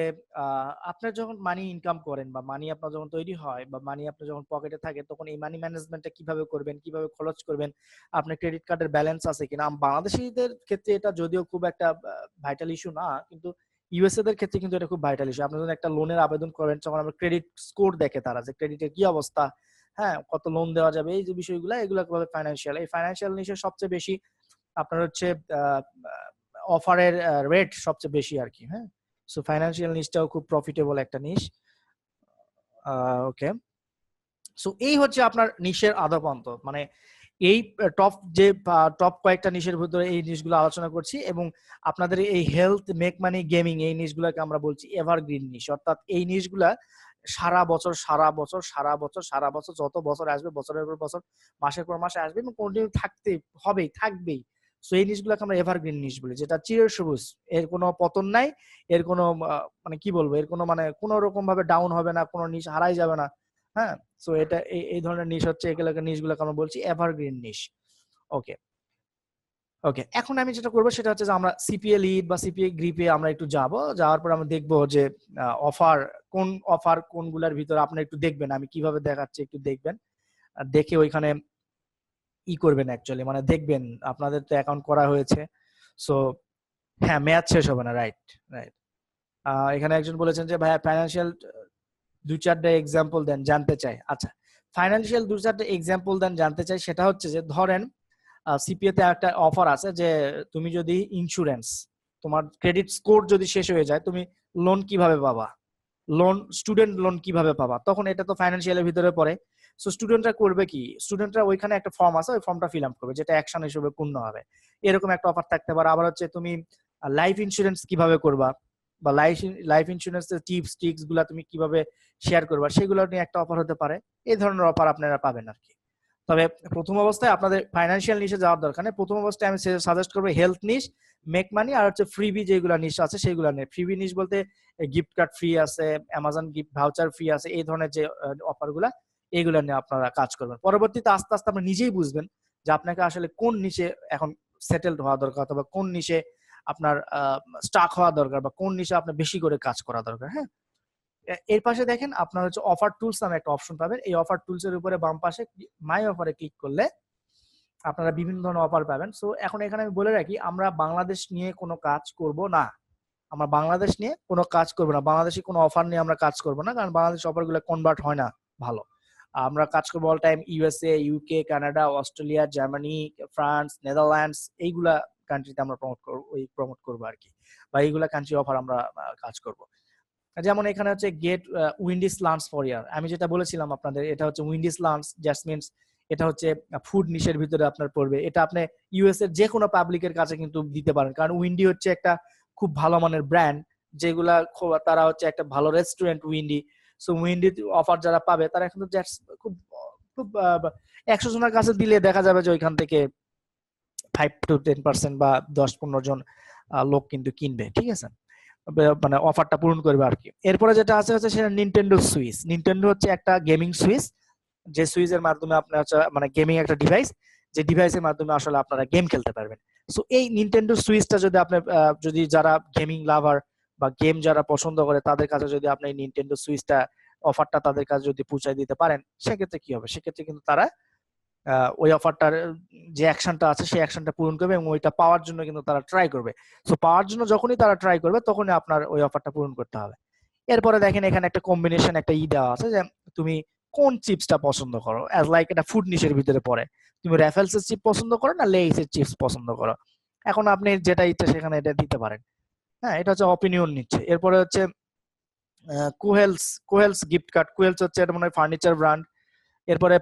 Speaker 1: আপনার যখন মানি ইনকাম করেন বা মানি আপনার যখন তৈরি হয় বা মানি আপনার যখন পকেটে থাকে, তখন এই মানি ম্যানেজমেন্টটা কিভাবে করবেন, কিভাবে খরচ করবেন, আপনার ক্রেডিট কার্ডের ব্যালেন্স আছে কিনা। বাংলাদেশিদের ক্ষেত্রে এটা যদিও খুব একটা ভাইটাল ইস্যু না, কিন্তু ইউএসএ দের ক্ষেত্রে কিন্তু এটা খুব ভাইটাল ইস্যু। আপনি যখন একটা লোনের আবেদন করেন, তখন আমরা ক্রেডিট স্কোর দেখে তারা যে ক্রেডিটের কি অবস্থা, হ্যাঁ, কত লোন দেওয়া যাবে, এই যে বিষয়গুলো, এগুলো ফাইন্যান্সিয়াল। এই ফাইন্যান্সিয়াল নিশে সবচেয়ে বেশি আপনার হচ্ছে অফারের রেট সবচেয়ে বেশি আর কি, হ্যাঁ। সো ফাইন্যান্সিয়াল নিশটাও খুব প্রফিটেবল একটা নিশ। ওকে, সো এই হচ্ছে আপনার নিশের আদ্যপান্ত, মানে এই টপ কয়েকটা নিশের ভিতরে এই নিশগুলো আলোচনা করছি, এবং আপনাদের এই হেলথ, মেক মানি, গেমিং এই নিশগুলোকে আমরা বলছি এভারগ্রিন নিশ। অর্থাৎ এই নিশগুলা সারা বছর সারা বছর সারা বছর সারা বছর যত বছর আসবে, বছরের পর বছর, মাসের পর মাসে আসবে এবং কন্টিনিউ থাকতে হবেই, থাকবেই। সো এই নিশগুলোকে আমরা এভারগ্রিন নিশ বলি, যেটা চিরসবুজ, এর কোনো পতন নাই, এর কোনো মানে কি বলবো, এর কোনো মানে কোনো রকম ভাবে ডাউন হবে না, কোনো নিশ হারাই যাবে না। হ্যাঁ, সো এটা এই ধরনের নিশ হচ্ছে, এগুলোকে নিশগুলোকে আমরা বলছি এভারগ্রিন নিশ। ওকে ওকে, এখন আমি যেটা করবো সেটা হচ্ছে যে আমরা সিপিএ লিড বা সিপিএ গ্রিপে আমরা একটু যাওয়ার পর আমরা দেখবো যে অফার কোনগুলোর ভিতরে আপনি একটু দেখবেন, আমি কিভাবে দেখাচ্ছি একটু দেখবেন, দেখে ওইখানে করবেন অ্যাকচুয়ালি, মানে দেখবেন আপনাদের তো অ্যাকাউন্ট করা হয়েছে। সো হ্যাঁ, মেয়াদ শেষ হবে না, রাইট রাইট। এখানে একজন বলেছেন যে ভাইয়া ফাইন্যান্সিয়াল 2-4টা এক্সাম্পল দেন, জানতে চাই। আচ্ছা, ফাইন্যান্সিয়াল 2-4টা এক্সাম্পল দেন, জানতে চাই। সেটা হচ্ছে যে ধরেন সিপিএ তে একটা অফার আছে যে তুমি যদি ইন্স্যুরেন্স, তোমার ক্রেডিট স্কোর যদি শেষ হয়ে যায়, তুমি লোন কিভাবে পাবা, স্টুডেন্ট লোন কিভাবে পাবা, তখন এটা তো ফাইন্যান্সিয়ালের ভিতরে পড়ে। সো স্টুডেন্টরা করবে কি, স্টুডেন্টরা ওইখানে একটা ফর্ম আছে, ওই ফর্মটা ফিল আপ করবে, যেটা অ্যাকশন হিসেবে পূর্ণ হবে। এরকম একটা অফার থাকতে পারে। আবার হচ্ছে তুমি লাইফ ইন্স্যুরেন্স কিভাবে করবা, বা লাইফ ইন্স্যুরেন্সের টিপস গুলা তুমি কিভাবে শেয়ার করবা, সেগুলো নিয়ে একটা অফার হতে পারে। এই ধরনের অফার আপনারা পাবেন আর কি। তবে প্রথম অবস্থায় আপনাদের ফাইন্যান্সিয়াল নিশে যাওয়ার দরকার নেই। প্রথম অবস্থায় আমি সাজেস্ট করবো হেলথ নিশ, মেক মানি, আর হচ্ছে ফ্রিবি যেগুলো নিশ আছে সেগুলো নেই। ফ্রিবি নিশ বলতে গিফট কার্ড ফ্রি আছে, অ্যামাজন গিফট ভাউচার ফ্রি আছে, এই ধরনের যে অফার গুলা, এইগুলা নিয়ে আপনারা কাজ করবেন। পরবর্তীতে আস্তে আস্তে আপনি নিজেই বুঝবেন যে আপনাকে আসলে কোন নিশে এখন সেটেলড হওয়া দরকার, অথবা কোন নিশে আপনার স্টাক হওয়া দরকার, বা কোন নিশে আপনার বেশি করে কাজ করা দরকার। হ্যাঁ, এর পাশে দেখেন আপনার হচ্ছে অফার টুলস নামে একটা অপশন পাবেন। এই অফার টুলস এর উপরে বাম পাশে মাই অফারে ক্লিক করলে আপনারা বিভিন্ন ধরনের অফার পাবেন। সো এখন এখানে আমি বলে রাখি, আমরা বাংলাদেশ নিয়ে কোনো কাজ করব না, আমরা বাংলাদেশ নিয়ে কোনো কাজ করবো না, বাংলাদেশি কোনো অফার নিয়ে আমরা কাজ করবো না, কারণ বাংলাদেশ অফারগুলো কনভার্ট হয় না ভালো। আমরা কাজ করবো all time USA, UK, Canada, Australia, Germany, France, Netherlands, এইগুলা কান্ট্রিতে আমরা প্রমোট করবো আর কি, বা এইগুলা কান্ট্রি অফার আমরা কাজ করব। যেমন এখানে হচ্ছে গেট উইন্ডিস লাঞ্চ ফর ইয়ার, আমি যেটা বলেছিলাম আপনাদের, এটা হচ্ছে উইন্ডিস লাঞ্চ জাসমিনস, এটা হচ্ছে ফুড নিশের ভিতরে আপনার পড়বে। এটা আপনি ইউএস এর যে কোনো পাবলিকের কাছে কিন্তু দিতে পারেন, কারণ উইন্ডি হচ্ছে একটা খুব ভালো মানের ব্র্যান্ড, যেগুলা তারা হচ্ছে একটা ভালো restaurant Windy. So Windy offer যারা পাবে তারা কিন্তু খুব খুব 100 জনের কাছে দিলে দেখা যাবে যে ওইখান থেকে 5-10% বা 10-15 জন লোক কিন্তু কিনবে, ঠিক আছে, মানে অফারটা পূরণ করবে আর কি। এরপরে যেটা আছে হচ্ছে সেটা নিনটেন্ডো সুইচ। নিনটেন্ডো হচ্ছে একটা গেমিং সুইচ, যে সুইচের মাধ্যমে আপনার হচ্ছে মানে গেমিং একটা ডিভাইস, যে ডিভাইসের মাধ্যমে আসলে আপনারা গেম খেলতে পারবেন। সো এই নিনটেন্ডো সুইচটা যদি আপনি যদি যারা গেমিং লাভার বা গেম যারা পছন্দ করে তাদের কাছে যদি আপনি এই নিনটেন্ডো সুইচটা অফারটা তাদের কাছে যদি পৌঁছায় দিতে পারেন, সেক্ষেত্রে কি হবে, সেক্ষেত্রে কিন্তু তারা ওই অফারটার যে অ্যাকশনটা আছে সেই অ্যাকশনটা পূরণ করবে, এবং ওইটা পাওয়ার জন্য কিন্তু তারা ট্রাই করবে। সো পাওয়ার জন্য যখনই তারা ট্রাই করবে, তখনই আপনার ওই অফারটা পূরণ করতে হবে। এরপরে দেখেন এখানে একটা কম্বিনেশন একটা দেওয়া আছে যে তুমি কোন চিপসটা পছন্দ করো, অ্যাজ লাইক এটা ফুড নিশের ভিতরে পড়ে। তুমি র্যাফেলস এর চিপ পছন্দ করো না লেইস এর চিপস পছন্দ করো, এখন আপনি যেটা ইচ্ছা সেখানে এটা দিতে পারেন। হ্যাঁ, এটা হচ্ছে অপিনিয়ন নিচ্ছে। এরপরে হচ্ছে কোহেলস গিফট কার্ড। কোহেলস হচ্ছে এটা মনে হয় ফার্নিচার ব্র্যান্ড। এরপরে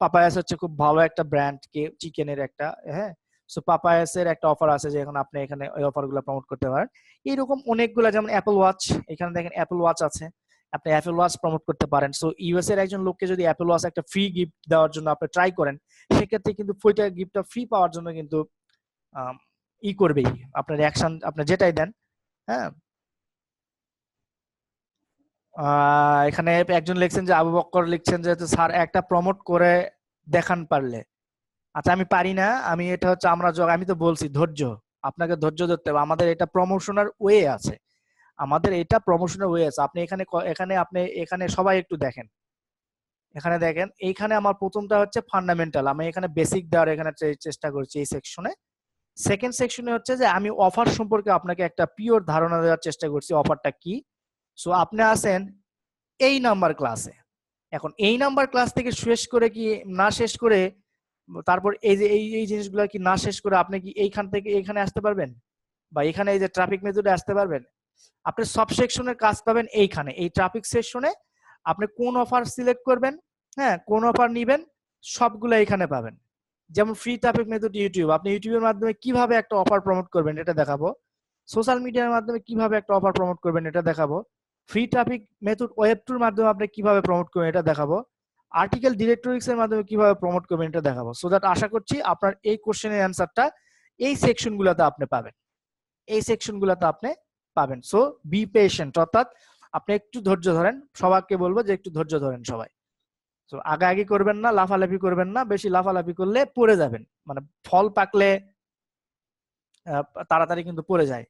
Speaker 1: পাপায়াস হচ্ছে খুব ভালো একটা ব্র্যান্ড চিকেনের একটা। হ্যাঁ, সো পাপায়াসের একটা অফার আছে, যে এখন আপনি এখানে ওই অফার গুলো প্রমোট করতে পারেন। এইরকম অনেকগুলো, যেমন অ্যাপল ওয়াচ, এখানে দেখেন অ্যাপল ওয়াচ আছে, আপনি অ্যাপল ওয়াচ প্রমোট করতে পারেন। সো ইউএস এর একজন লোককে যদি অ্যাপল ওয়াচ একটা ফ্রি গিফট দেওয়ার জন্য আপনি ট্রাই করেন, সেক্ষেত্রে কিন্তু ওইটা গিফটটা ফ্রি পাওয়ার জন্য কিন্তু করবেই, আপনার অ্যাকশন আপনি যেটাই দেন। হ্যাঁ, এখানে একজন লিখছেন যে আবু বক্কর লিখছেন যে স্যার একটা প্রমোট করে দেখান পারলে। আচ্ছা, আমি পারি না, আমি এটা হচ্ছে আমি তো বলছি ধৈর্য, আপনাকে ধৈর্য ধরতে হবে। আমাদের এটা প্রমোশনাল ওয়ে আছে, আমাদের এটা প্রমোশনাল ওয়ে আছে। আপনি এখানে সবাই একটু দেখেন, এখানে দেখেন, এইখানে আমার প্রথমটা হচ্ছে ফান্ডামেন্টাল, আমি এখানে বেসিক দেওয়ার এখানে চেষ্টা করছি এই সেকশনে। সেকেন্ড সেকশনে হচ্ছে যে আমি অফার সম্পর্কে আপনাকে একটা পিওর ধারণা দেওয়ার চেষ্টা করছি, অফারটা কি। সো আপনি আছেন এই নাম্বার ক্লাসে, এখন এই নাম্বার ক্লাস থেকে শেষ করে কি না শেষ করে, তারপর এই যে এই জিনিসগুলো কি না শেষ করে আপনি কি এইখান থেকে এখানে আসতে পারবেন, বা এখানে এই যে ট্রাফিক মেথডে আসতে পারবেন? আপনি সব সেকশনের কাজ পাবেন এইখানে, এই ট্রাফিক সেকশনে। আপনি কোন অফার সিলেক্ট করবেন, হ্যাঁ, কোন অফার নিবেন, সবগুলো এখানে পাবেন। যেমন ফ্রি ট্রাফিক মেথড ইউটিউব, আপনি ইউটিউবের মাধ্যমে কিভাবে একটা অফার প্রমোট করবেন এটা দেখাবো। সোশ্যাল মিডিয়ার মাধ্যমে কিভাবে একটা অফার প্রমোট করবেন এটা দেখাবো। ফ্রি ট্রাফিক মেথড ওয়েব টুর মাধ্যমে আপনি কিভাবে প্রমোট করবেন এটা দেখাবো। আর্টিকেল ডিরেক্টরিক্স এর মাধ্যমে কিভাবে প্রমোট করবেন এটা দেখাবো। সো দ্যাট আশা করছি আপনার এই কোশ্চেনের অ্যান্সারটা এই সেকশনগুলোতে আপনি পাবেন, এই সেকশনগুলোতে আপনি পাবেন। সো বি পেশেন্ট, অর্থাৎ আপনি একটু ধৈর্য ধরেন, সবাইকে বলবো যে একটু ধৈর্য ধরেন সবাই। তো আগাআগি করবেন না, লাফালাফি করবেন না, বেশি লাফালাফি করলে পড়ে যাবেন, মানে ফল পাকলে তাড়াতাড়ি কিন্তু পড়ে যায়।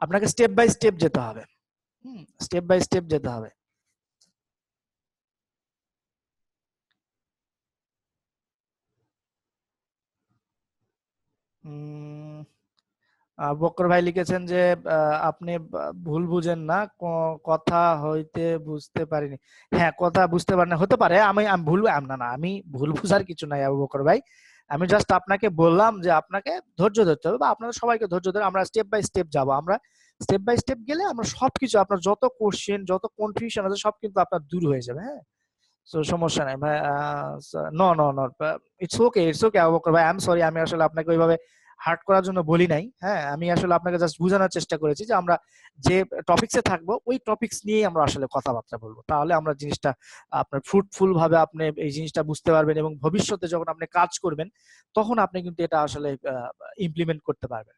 Speaker 1: আপনাকে স্টেপ বাই স্টেপ যেতে হবে, স্টেপ বাই স্টেপ যেতে হবে। বক্কর ভাই লিখেছেন যে আপনি ভুল বুঝেন না, কথা হইতে বুঝতে পারিনি। হ্যাঁ, কথা বুঝতে পারেন, হতে পারে আমি আমি ভুল, না না আমি ভুল বুঝার কিছু নাই আবু বকর ভাই। আমি জাস্ট আপনাকে বললাম যে আপনাকে ধৈর্য ধরতে হবে, বা আপনাদের সবাইকে ধৈর্য ধরে আমরা স্টেপ বাই স্টেপ যাব। আমরা স্টেপ বাই স্টেপ গেলে আমরা সবকিছু, আপনার যত কোশ্চেন যত কনফিউশন আছে সব কিন্তু আপনার দূর হয়ে যাবে। হ্যাঁ, তো সমস্যা নাই ভাই। No no no, it's okay, it's okay Abu Bakr ভাই, আই এম সরি, আমি আসলে আপনাকে ওইভাবে হার্ট করার জন্য বলি নাই। হ্যাঁ, আমি আসলে আপনাকে জাস্ট বোঝানোর চেষ্টা করেছি যে আমরা যে টপিকসে থাকবো ওই টপিকস নিয়েই আমরা আসলে কথাবার্তা বলবো, তাহলে আমরা জিনিসটা আপনার ফ্রুটফুল ভাবে আপনি এই জিনিসটা বুঝতে পারবেন, এবং ভবিষ্যতে যখন আপনি কাজ করবেন তখন আপনি কিন্তু এটা আসলে ইমপ্লিমেন্ট করতে পারবেন।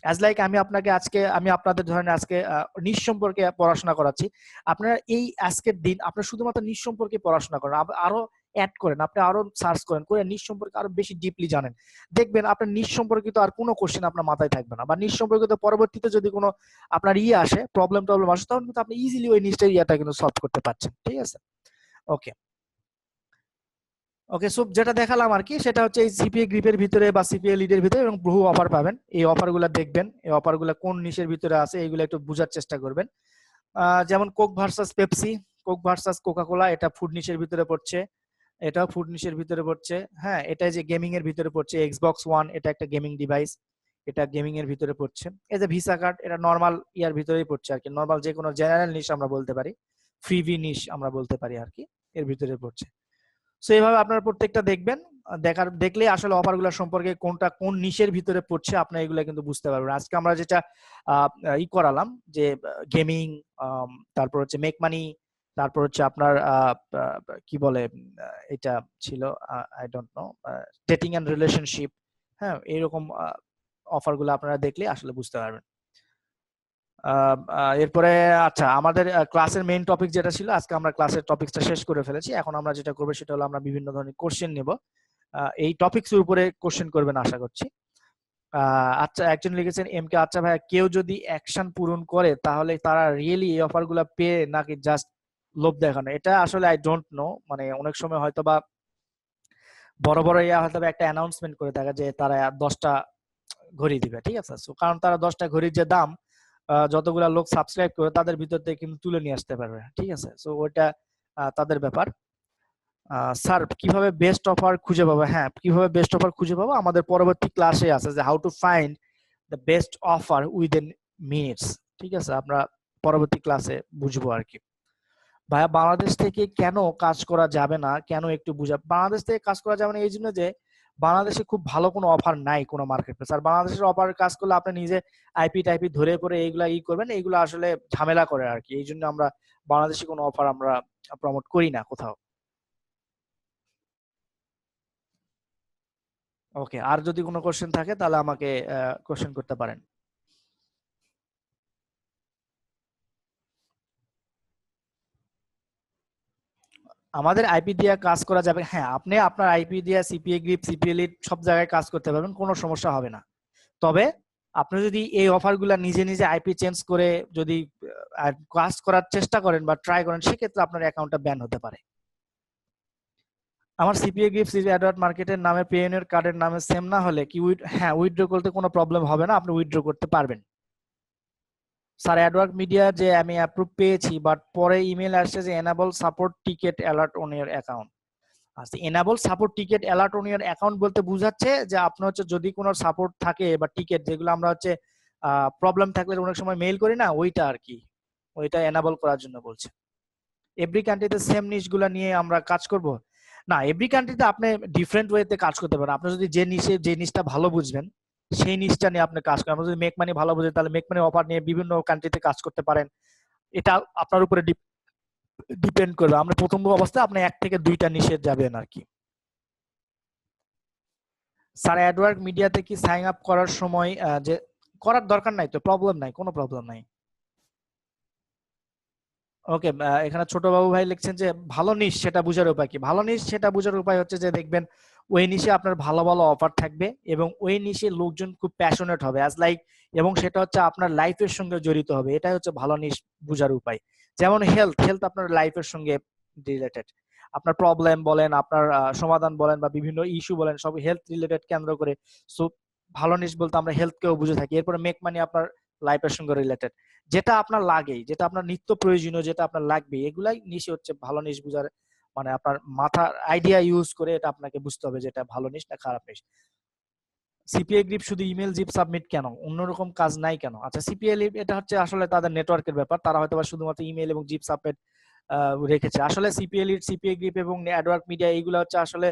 Speaker 1: অ্যাজ লাইক আমি আপনাকে আজকে, আমি আপনাদের ধরেন আজকে নিশ সম্পর্কে পড়াশোনা করাচ্ছি, আপনারা এই আজকের দিন আপনারা শুধুমাত্র নিশ সম্পর্কে পড়াশোনা করেন, আরো অ্যাড করেন, আপনি আরো সার্চ করেন, করে নিশ সম্পর্কে আরো বেশি ডিপলি জানেন, দেখবেন আপনার নিশ সম্পর্কিত আর কোনো কোশ্চেন আপনার মাথায় থাকবে না, বা নিশ সম্পর্কিত পরবর্তীতে যদি কোনো আপনার আসে, প্রবলেম আসে, তখন কিন্তু আপনি ইজিলি ওই নিশটার ইয়াটা কিন্তু সলভ করতে পারছেন। ঠিক আছে, ওকে ওকে। সো যেটা দেখালাম আর কি, সেটা হচ্ছে এই সিপিএ গ্রিপের ভিতরে বা সিপিএ লিডের ভিতরে এবং বহু অফার পাবেন। এই অফারগুলো দেখবেন, এই অফারগুলো কোন নিশের ভিতরে আছে এইগুলো একটু বোঝার চেষ্টা করবেন। যেমন Coke versus Pepsi, Coke versus Coca Cola, এটা ফুড নিশের ভিতরে পড়ছে, এটাও ফুড নিশের ভিতরে পড়ছে। হ্যাঁ, এটা যে গেমিং এর ভিতরে পড়ছে, এক্সবক্স ওয়ান এটা একটা গেমিং ডিভাইস, এটা গেমিং এর ভিতরে পড়ছে। এই যে ভিসা কার্ড, এটা নর্মাল ইয়ার ভিতরেই পড়ছে আর কি, নর্মাল যে কোনো জেনারেল নিশ আমরা বলতে পারি, ফ্রিভি নিশ আমরা বলতে পারি আর কি, এর ভিতরে পড়ছে। সো এইভাবে আপনারা প্রত্যেকটা দেখবেন, দেখলে আসলে অফারগুলো সম্পর্কে কোনটা কোন নিশের ভিতরে পড়ছে আপনারা এগুলা কিন্তু বুঝতে পারবেন। আজকে আমরা যেটা করালাম যে গেমিং, তারপর হচ্ছে মেক মানি, তারপর হচ্ছে আপনার কি বলে এটা ছিল, I don't know, dating and relationship. হ্যাঁ, এইরকম অফারগুলো আপনারা দেখলে আসলে বুঝতে পারবেন। এরপরে আচ্ছা, আমাদের ক্লাসের মেইন টপিক যেটা ছিল, আজকে আমরা ক্লাসের টপিকটা শেষ করে ফেলেছি। এখন আমরা যেটা করবো সেটা হলো আমরা বিভিন্ন ধরনের কোশ্চেন নেব, এই টপিকসের উপরে কোশ্চেন করবেন আশা করছি। আচ্ছা, একজন লিখেছেন এম কে, আচ্ছা ভাইয়া, কেউ যদি অ্যাকশন পূরণ করে তাহলে তারা রিয়েলি এই অফারগুলো পেয়ে নাকি জাস্ট লোভ দেখানো? এটা আসলে আই ডোন্ট নো, মানে অনেক সময় হয়তো বা বড় বড় হয়তো একটা অ্যানাউন্সমেন্ট করে থাকে যে তারা 10টা ঘড়ি দিবে, ঠিক আছে, কারণ তারা 10টা ঘড়ির যে দাম, যতগুলা লোক সাবস্ক্রাইব করে তাদের ভিতর থেকে কিন্তু তুলে নিয়ে আসতে পারবে, ঠিক আছে। সো ওইটা তাদের ব্যাপার। স্যার, কিভাবে বেস্ট অফার খুঁজে পাবো? হ্যাঁ, কিভাবে বেস্ট অফার খুঁজে পাবো আমাদের পরবর্তী ক্লাসে আছে, যে how to find the best offer within minutes. ঠিক আছে, আমরা পরবর্তী ক্লাসে বুঝবো আর কি। ভাইয়া, বাংলাদেশ থেকে কেন কাজ করা যাবে না, কেন একটু বুঝা। বাংলাদেশ থেকে কাজ করা যাবে না এই জন্য যে বাংলাদেশে খুব ভালো কোনো অফার নাই কোনো মার্কেট প্লেস। আর বাংলাদেশের অফার কাজ করলে আপনি নিজে আইপি টাইপি ধরে করে এইগুলা করবেন, এইগুলো আসলে ঝামেলা করে আর কি, এই জন্য আমরা বাংলাদেশে কোনো অফার আমরা প্রমোট করি না কোথাও। ওকে, আর যদি কোনো কোশ্চেন থাকে তাহলে আমাকে কোশ্চেন করতে পারেন। আমাদের আইপি দিয়ে কাজ করা যাবে, হ্যাঁ, আপনি আপনার আইপি দিয়ে সিপিএ গ্রিপ, সিপিএ লিড সব জায়গায় কাজ করতে পারবেন, কোনো সমস্যা হবে না। তবে আপনি যদি এই অফারগুলো নিজে নিজে আইপি চেঞ্জ করে যদি কাজ করার চেষ্টা করেন বা ট্রাই করেন, সেক্ষেত্রে আপনার অ্যাকাউন্টটা ব্যান হতে পারে। আমার সিপিএ গিফট অ্যাডওয়ার্ড মার্কেটের নামে পেইনের কার্ডের নামে সেম না হলে কি হ্যাঁ, উইথড্র করতে কোনো প্রবলেম হবে না, আপনি উইথড্র করতে পারবেন। স্যার, অ্যাডওয়ার্ড মিডিয়া যে আমি অ্যাপ্রুভ পেয়েছি, বাট পরে ইমেল আসছে যে enable support ticket alert on your account. আচ্ছা, enable support ticket alert on your account বলতে বোঝাচ্ছে যে আপনার হচ্ছে যদি কোনো সাপোর্ট থাকে বা টিকেট, যেগুলো আমরা হচ্ছে প্রবলেম থাকলে অনেক সময় মেইল করি না, ওইটা আর কি, ওইটা এনাবল করার জন্য বলছে। এভরি কান্ট্রিতে সেম নিশগুলো নিয়ে আমরা কাজ করব। না, এভরি কান্ট্রিতে আপনি ডিফারেন্ট ওয়েতে কাজ করতে পারেন। আপনি যদি যে নিশটা ভালো বুঝবেন সেই নিশটা নিয়ে আপনি কাজ করেন। আপনি যদি মেক মানি ভালো বুঝেন তাহলে মেক মানি অফার নিয়ে বিভিন্ন কান্ট্রিতে কাজ করতে পারেন। এটা আপনার উপরে ডিপেন্ড করবে। আপনি প্রথম অবস্থায় আপনি 1 থেকে 2টা নিশে যাবেন আর কি। স্যার অ্যাডওয়ার্ক মিডিয়াতে কি সাইন আপ করার সময় যে করার দরকার নাই তো, প্রবলেম নাই, কোনো প্রবলেম নাই। ওকে, এখানে ছোট বাবু ভাই লিখছেন যে ভালো নিশ সেটা বোঝার উপায় কি? ভালো নিশ সেটা বোঝার উপায় হচ্ছে যে দেখবেন ওই নিশে আপনার ভালো ভালো অফার থাকবে এবং ওই নিশে লোকজন খুব প্যাশনেট হবে অ্যাজ লাইক, এবং সেটা হচ্ছে আপনার লাইফের সঙ্গে জড়িত হবে। এটাই হচ্ছে ভালো নিশ বোঝার উপায়। যেমন হেলথ, হেলথ আপনার লাইফের সঙ্গে রিলেটেড। আপনার প্রবলেম বলেন, আপনার সমাধান বলেন বা বিভিন্ন ইস্যু বলেন, সব হেলথ রিলেটেড কেন্দ্র করে। সো ভালো নিশ বলতে আমরা হেলথকেও বুঝে থাকি। এরপরে মেক মানি আপনার লাইফের সঙ্গে রিলেটেড, যেটা আপনার লাগে, যেটা আপনার নিত্য প্রয়োজনীয়, যেটা আপনার লাগবে, এগুলাই নিশ হচ্ছে ভালো নিশ বুঝার। মানে আপনার মাথার আইডিয়া ইউজ করে এটা আপনাকে বুঝতে হবে যেটা ভালো নিশ না খারাপ নিশ। সিপিআই গ্রিপ শুধু ইমেল জিপ সাবমিট কেন, অন্যরকম কাজ নাই কেন? আচ্ছা, সিপিআই লিপ এটা হচ্ছে আসলে তাদের নেটওয়ার্কের ব্যাপার। তারা হয়তো শুধুমাত্র ইমেল এবং জিপ সাবমিট রেখেছে। আসলে সিপিআই লিড, সিপিআই গ্রিপ এবং অ্যাডওয়ার্ক মিডিয়া এইগুলো হচ্ছে আসলে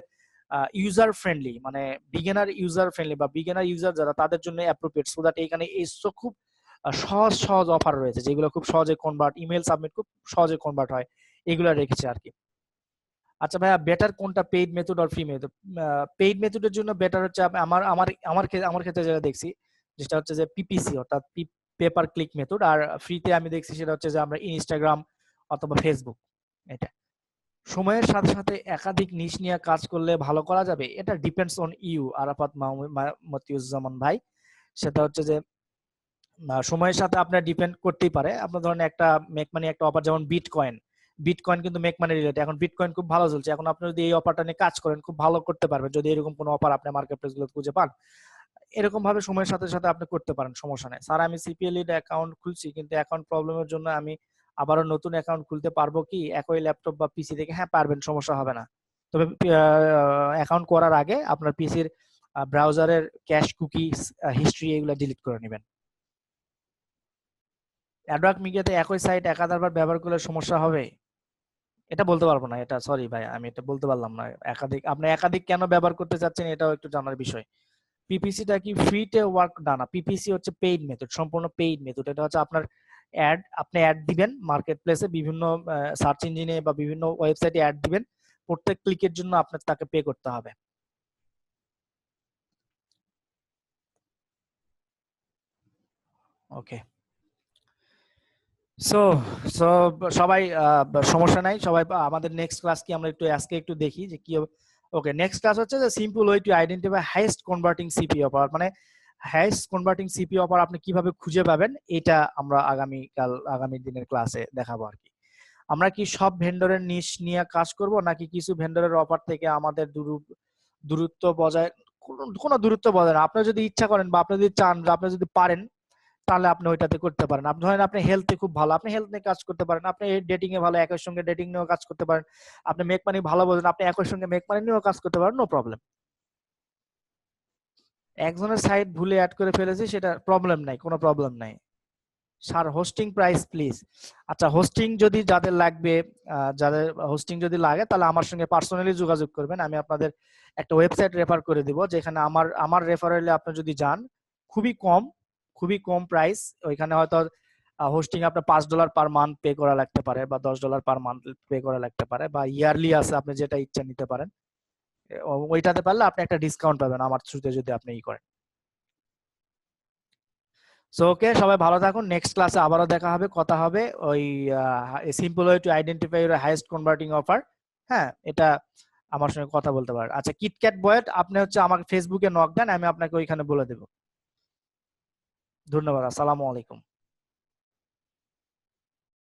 Speaker 1: ইউজার ফ্রেন্ডলি, মানে বিগিনার ইউজার ফ্রেন্ডলি বা বিগিনার ইউজার যারা তাদের জন্য অ্যাপ্রোপ্রিয়েট, সো দ্যাট এখানে এসো খুব সহজ সহজ অফার রয়েছে যেগুলো খুব সহজে কনভার্ট, ইমেল সাবমিট খুব সহজে কনভার্ট হয়, এগুলো রেখেছে আর কি। আচ্ছা ভাইয়া, বেটার কোনটা, পেইড মেথড আর ফ্রি মেথড? পেইড মেথডের জন্য বেটার হচ্ছে আমার ক্ষেত্রে যেটা দেখছি যেটা হচ্ছে যে পিপিসি, অর্থাৎ পেপার ক্লিক মেথড। আর ফ্রিতে আমি দেখছি সেটা হচ্ছে যে আমরা ইনস্টাগ্রাম অথবা ফেসবুক। এটা সময়ের সাথে সাথে একাধিক নিশ নিয়ে কাজ করলে ভালো করা যাবে, এটা depends on you Arafat Motiuzzaman ভাই। সেটা হচ্ছে যে সময়ের সাথে আপনার ডিপেন্ড করতেই পারে। আপনার ধরেন একটা মেক মানি একটা অফার, যেমন বিটকয়েন, বিটকয়েন কিন্তু মেক মানি রিলেটেড। এখন বিটকয়েন খুব ভালো চলছে, এখন আপনি যদি এই অফারটা নিয়ে কাজ করেন খুব ভালো করতে পারবেন যদি এরকম কোনো অফার আপনি মার্কেট প্লেস গুলো খুঁজে পান। এরকম ভাবে সময়ের সাথে সাথে আপনি করতে পারেন, সমস্যা নেই। স্যার আমি সিপিএল এর অ্যাকাউন্ট খুলছি কিন্তু অ্যাকাউন্ট প্রবলেমের জন্য আমি আবারও নতুন অ্যাকাউন্ট খুলতে পারবো কি একই ল্যাপটপ বা পিসি থেকে? হ্যাঁ পারবেন, সমস্যা হবে না। তবে অ্যাকাউন্ট করার আগে আপনার পিসির ব্রাউজারের ক্যাশ, কুকিজ, হিস্ট্রি এগুলো ডিলিট করে নেবেন। অ্যাডওয়ার্ক মিডিয়াতে একই সাইট একাধিকবার ব্যবহার করলে সমস্যা হবে? এটা বলতে পারবো না, এটা সরি ভাই, আমি এটা বলতে পারলাম না। আপনি একাধিক কেন ব্যবহার করতে চাচ্ছেন এটাও একটু জানার বিষয়। পিপিসিটা কি ফ্রিতে ওয়ার্ক? না, পিপিসি হচ্ছে পেইড মেথড, সম্পূর্ণ পেইড মেথড। এটা হচ্ছে আপনার আপনি অ্যাড দিবেন মার্কেট প্লেসে, বিভিন্ন সার্চ ইঞ্জিনে বা বিভিন্ন ওয়েবসাইটে অ্যাড দিবেন, প্রত্যেক ক্লিকের জন্য আপনার তাকে পে করতে হবে। ওকে, সো সো সবাই সমস্যা নাই, সবাই আমাদের নেক্সট ক্লাস কি আমরা একটু আজকে একটু দেখি যে কি। ওকে, নেক্সট ক্লাস হচ্ছে যে simple way to identify highest converting CP offer, মানে হাইয়েস্ট কনভার্টিং সিপি অফার আপনি কিভাবে খুঁজে পাবেন, এটা আমরা আগামী দিনের ক্লাসে দেখাবো আর কি। আমরা কি সব ভেন্ডরের নিশ নিয়ে কাজ করব নাকি কিছু ভেন্ডরের অফার থেকে আমাদের দূরত্ব বজায়, কোনো দূরত্ব বজায় না। আপনি যদি ইচ্ছা করেন বা আপনি যদি চান, আপনি যদি পারেন তাহলে আপনি ওইটাতে করতে পারেন। আপনি ধরেন আপনি হেলথে খুব ভালো, আপনি হেলথ নিয়ে কাজ করতে পারেন। আপনি ডেটিং এ ভালো, একই সঙ্গে ডেটিং নিয়েও কাজ করতে পারেন। আপনি মেক মানি ভালো বোঝেন, আপনি একই সঙ্গে মেক মানি নিয়েও কাজ করতে পারেন, নো প্রবলেম। একজনের সাইট ভুলে অ্যাড করে ফেলেছি, সেটা প্রবলেম নাই, কোনো প্রবলেম নাই। Sir hosting price please. আচ্ছা, হোস্টিং যদি যাদের লাগবে, যাদের হোস্টিং যদি লাগে তাহলে আমার সঙ্গে পার্সোনালি যোগাযোগ করবেন। আমি আপনাদের একটা ওয়েবসাইট রেফার করে দিব, যেখানে আমার রেফারেলে আপনি যদি যান খুবই কম, খুবই কম প্রাইস। ওইখানে হয়তো হোস্টিং আপনার $5 পার মান্থ পে করা লাগতে পারে বা $10 পার মান্থ পে করা লাগতে পারে, বা ইয়ারলি আছে, আপনি যেটা ইচ্ছা নিতে পারেন। ওইটাতে পারলে আপনি একটা ডিসকাউন্ট পাবেন আমার থ্রুতে যদি আপনি করেন। সো ওকে, সবাই ভালো থাকুন। নেক্সট ক্লাসে আবারও দেখা হবে, কথা হবে ওই simple way to identify your highest converting offer. হ্যাঁ, এটা আমার সঙ্গে কথা বলতে পারেন। আচ্ছা, কিটক্যাট বয়েট আপনি হচ্ছে আমাকে ফেসবুকে নক দেন, আমি আপনাকে ওইখানে বলে দেবো। ধন্যবাদ, আসসালামু আলাইকুম।